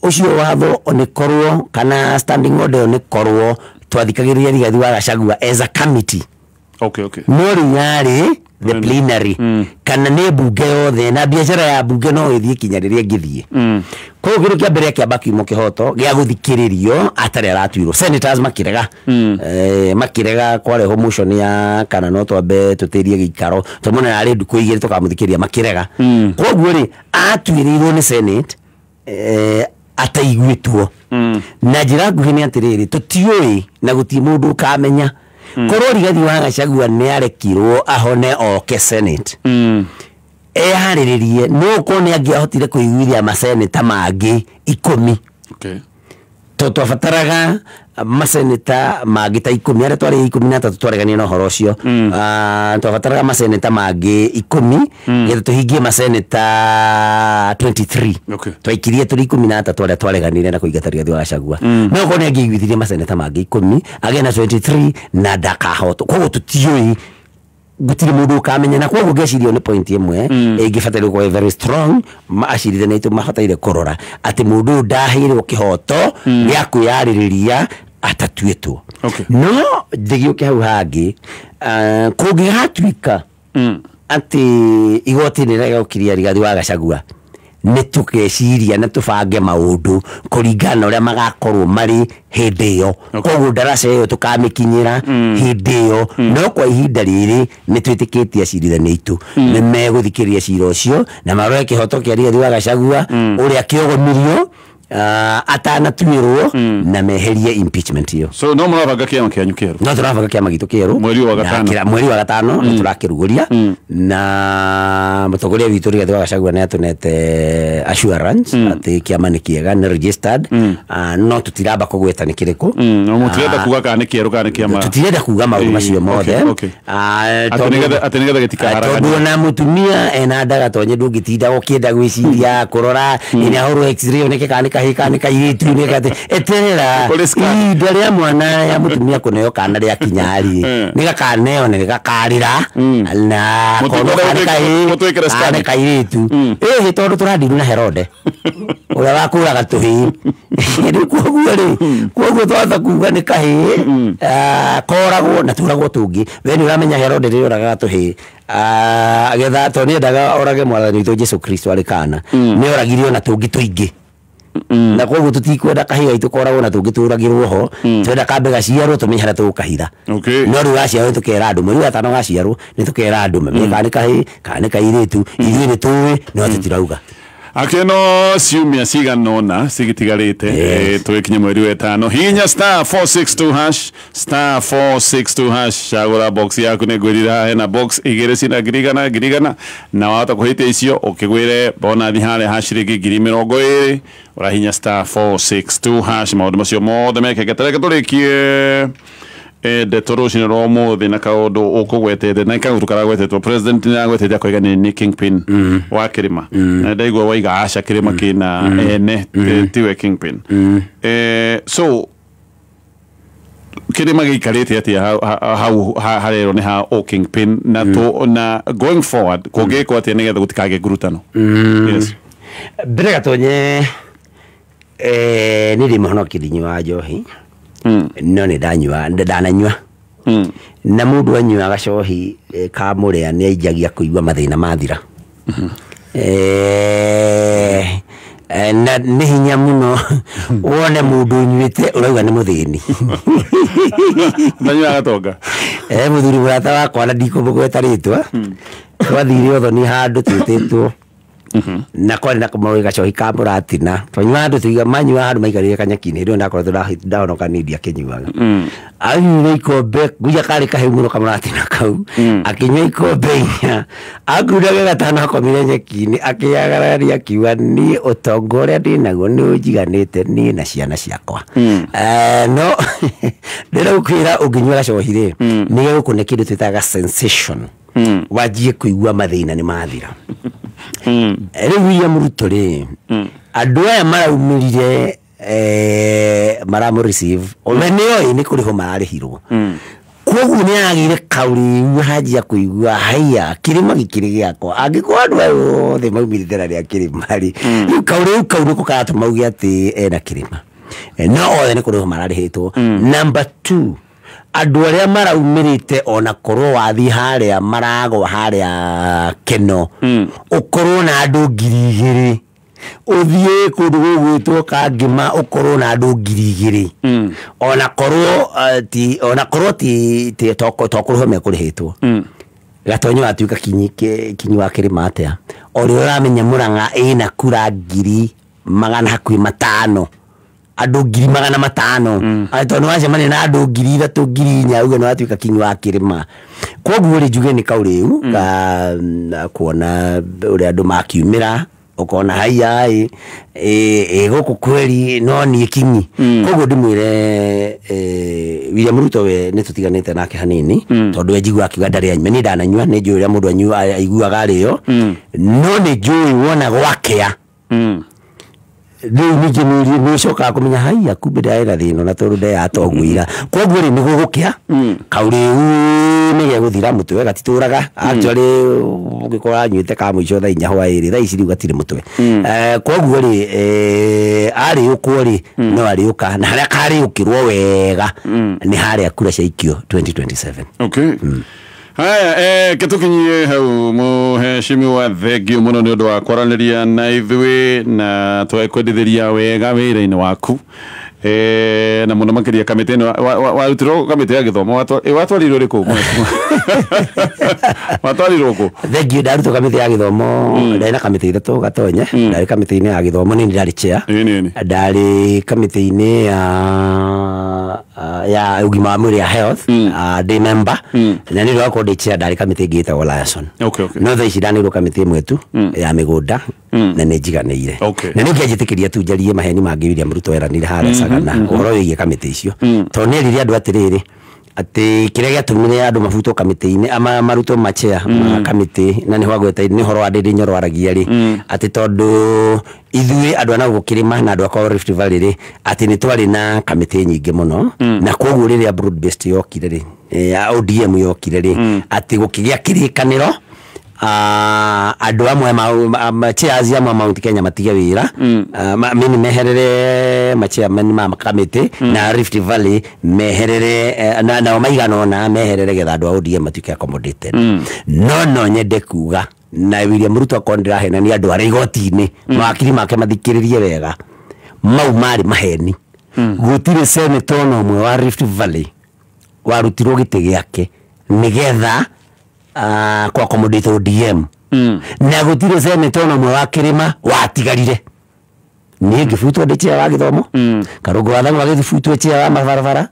ucio watho onikorwo kana standing order onikorwo twathikagiriria Rigathi wa Gachagua as a committee no yari the plenary kana ne bunge yothe na biashara ya bunge no ithie kinya riria ngithie kwa hiyo kia mbere kia baki mo kihoto gia guthikiririo atari aratuirwo senators makirega kware ho motion ya kana no twambe tutirie gikaro tumona ari nduko igire tukamuthikiria makirega kwa hiyo ri atuirirwo ni Senate ataiguitwo na njira nguhi ni atiriri tutioi na guti mundu kamenya korwo Rigathi wa Gachagua ni arekirwo ahone oke Senate hariririe no ko ni angiahotire kuiguithia maseneta mangi 10 twabataraga maseneta mangi ta 10 aria twari 13 twaregania na horo ucio twabataraga maseneta mangi 10 getha tuhingie maseneta 23 twaikirie turi 13 aria twareganire na kuingata Rigathi wa Gachagua no ko ni angiiguithirie maseneta mangi 10 agena 23 na ndakahoto koguo tutioi gutiri mundu kamenya na kwa gugecirio ni point imwe ingibatara ko very strong maacirithania itu mahataire korora ati mundu ndahire kihoto gya kuyaririria atatuitwo no ndigioke hau hangi kungihatuika ati igoti ni rega ukiria Rigathi wa Gachagua ni tukeciria na tubange maundu kuringana uria magakorwo mari hindi iyo koguo ndarasa iyo tukamikinyira hindi iyo no kwa ihinda riri ni twitikitie acirithania itu ni meguthikiria cira ucio na maroe kihoto kia Rigathi wa Gachagua uria kiogomirio atanatuirwo na meherie impeachment hiyo. So no murabanga kiama kianyu kieru? No turabanga kiama gitu kieru mweri wa gatano ni turakiruguria na mutongoria witu Rigathi wa Gachagua ni atunete assurance ati kiama ni kiega ni registered no tutiraba kugweta ni kiriku mutirenda kuga kana kieru kana kiama tutirenda kuga maundu macio mothe atenigetha gitikahara tondu na mutumia ena ndaga tonye ndungitinda ukienda gwiciria kurora ni ahoro x-ray oneke kana kahika kairitu ni kate eterera indo ria mwana ya mutumia kuneo kana ria kinyari ni gakaneo ni gakarira na kana kairitu tondu turandiru na Herode uria wakuraga tuhi ni koguo twatha kuga ni kahi koragwo na turagwo tungi we ni uramenya Herode ri uraga tuhi agetha to ni ndaga orage mwathani witũ Jesu Kristo ari kana ni oragirio na tungi tuingi na koguo tutikwenda kahiga itu koragwo na tungi turagirwo ho twenda kambe gaciarwo tumenyera tukahira no ru gaciarwo tukera andu mweri gatano gaciarwo ni tukera andu memeka ni kahi kana kairitu ithuĩ ni tuĩ no tutirauga akeno ciumia ciganona cigitigarite twikinye mweri wetano hinya *462# cagura box yaku ni ngwirira hena box igire cina girigana na wahota kuhitia icio ukigwire bonathi hare ha ciringi 20,000 urahinya *462# maundu macio mothe mekeke tareke turikie ndeto rucini rwa umuthi na kaundu ukugwetete na kaundu karagwetetwo president ni agwetete akoiga ni kingpin wa kirima na ndaigua waiga aca kirima kina ene tiwe kingpin so kirima gikarite ati hau harero ni ha kingpin na to na going forward kugiko ati nigetha gutikage ngurutano yes mbere gatonye niri muhono kirinyu wa njohi no ni ndananyua na mundu anyua gacohi kamuria ni aijagia kuigua mathina mathira na ni hinya muno wone mundu nyuite urauga ni muthini ndanyua gatonga muthuri murata wakwa na ndikumugweta ritwa twathire otho ni handu twititwo na kwani na kamawe gacohi ka muratina twanywa andu tuiga manywa handu maikarire kanyaki-ini rio ndakorwo ndahonoka nindi akinyuaga anyuire ikombe guya kari kahemuno kamuratina kau akinywa ikombe inya akuraga gatano akomire nyeki-ini akiagararia akiuga ni utongoria ndinaguo ni unjiganite ni na ciana ciakwa no ndĩraukwĩra ũngĩnyua gacohi rĩ nĩ gĩgũkũne kĩndũ twĩtaga sensation wajie kuigua mathĩna nĩ mathira rĩu William Ruto rĩ andũ aya maraumirire maramu receive we nĩoĩ nĩ kũrĩho mararĩhirwo koguo nĩ agire kaũrĩu hajia kuigua haya kĩrĩma gĩkĩrĩ gĩakwa angĩkorwo andũ aya othe maumĩrĩte na rĩa kĩrĩma rĩ rĩu kaũrĩu kau nĩko karatũma auge atĩ ena kĩrĩma no othe nĩ kũrĩho mararĩhĩtwo number 2 andu aria maraumirite ona korwo wathi haria maragwa haria keno ukorwo na andu 2,000 uthie kundu gugwitwo kangima ukorwo na andu 2,000 ona korwo ti tokorwo mekurihitwo gatonyo atuika kinyi wa kirima atia ori uramenya Murang'a ina kura 500 andu 500 tondu wacemania na andu 3,000 3,400 uguo no atuika kinyi wa kirima koguo ri njuge ni kauriu kuona uri andu makiumira ukona haya guku kweri no ni kinyi koguo ndimwire William Ruto we ni tutiganite nake hanini tondu enjigua akiuga ndari anyua ni ndananyua ni njui ria mundu anyua aiguaga ario no ni njui wona gwakea rĩu ningĩ nĩcokaga kũmenya haiya kumbe ndaĩra thĩno na tondũ ndeyatongũira koguo rĩ nĩ gũgũkĩa kaũrĩu nĩ gegũthira mũtwe gatitũraga actually ũngĩkorwo anyuĩte ka mũico thaa 4 hwaĩ-rĩ thaa ici rĩu gatirĩ mũtwe koguo rĩ arĩũkwo rĩ no arĩũka na harĩa karĩũkĩrwo wega nĩ harĩa kura ciaikio 2027 okay haya ketukinyie hau muheshimiwa thengio muno ni undu wa kwaraniria na ithui na twakwendithiria wega wira-ini waku na muno makiria kamite no warutiro kamite ya githomo watwarirwo riku watwarirwo ku thank you ndaruto kamite ya githomo ndari na kamite ithatu gatonye ndari kamite ine ya githomo ni ndari chair ndari kamite ine ya ugima wa mwili ya health day member na ni rwako ndi chair ndari kamite ngita Olason no tha icindani ro kamite mwetu ya migunda na ni njiganire na ni ngiajitikiria tu njarie maheni mangi William Ruto eranire hara sagana uhoro wigie kamite icio to ni riria andu atiriri ati kiria giatumire andu mabuto kamite-ini ama maruto machea kamite na ni hwagweta ni horo andiri nyorwaragia ri ati tondu ithuĩ andu ana gukirima na andu akwa Rift Valley ri ati ni twari na kamite nyingi muno na koguo riria broad based yokire ri ODM yokire ri ati gukigia kirikaniro andu amwe machiazi amwe Mount Kenya matige wira mimi meherere machairman ma kamite na Rift Valley meherere na maigano na meherere getha andu ODM matuke accommodated no nyende kuga na William Ruto akondira hena ni andu ari igoti-ini mawakiri make mathikiririe wega mau mari maheni gutire senator no mwe wa Rift Valley warutirwo gite giake nigetha kwa accommodate ODM na gutire senator no mwe wa kirima watigarire ni ngifutwo ndi chair wa githomo Karungu wathangu agithifutwo chair wa mabarabara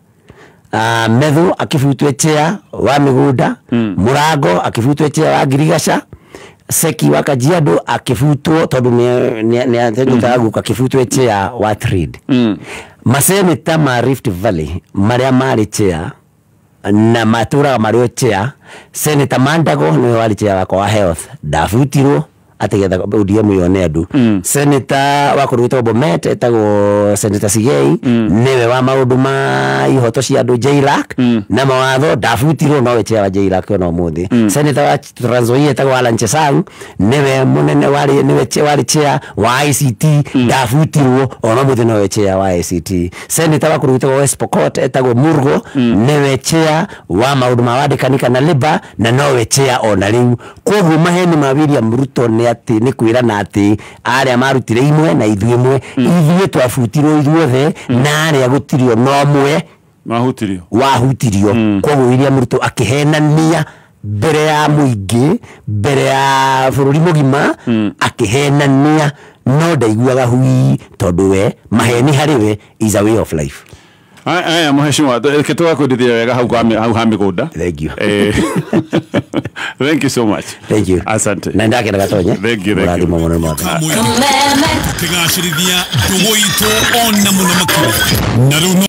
Methu akifutwo chair wa migunda Murango akifutwo chair wa Girigasha Seki wa Kajiado akifutwo tondu ni atendagu akifutwo chair wa trade maseneta ma Rift Valley maria mari chair na matura mario chair Senator Mandago ni wali chair wa health ndafutirwo ategetha ODM yone andu Senator wa kuruta Bomet etago Senator Sigei niwe wa maundu ma ihoto cia andu JLAC na mawatho ndafutirwo no chair wa JLAC no muthi Senator wa Trans Nzoia etago Alan Chesang niwe munene wali chair wa ICT ndafutirwo ono muthi no chair wa ICT Senator wa kuruta West Pokot etago Murgo niwe chair wa maundu ma wandikanika na Liba na no chair ona riu koguo maheni ma William Ruto ni ati ni kwirana ati aria marutire imwe na ithuĩ twafutirwo ithuothe na aria gutirio no mwe wahutirio koguo William Ruto akihenania mbere ya muingi mbere ya bururi mugima akihenania no ndaiguaga hui tondu we maheni hariwe is a way of life. Aya mheshimiwa kitoa kudithia wega hau hamigunda. Thank you. Thank you so much. Thank you. Asante. Na ndake gatonye. Thank you. Tigashirithia ndugu itu ona muno makiri.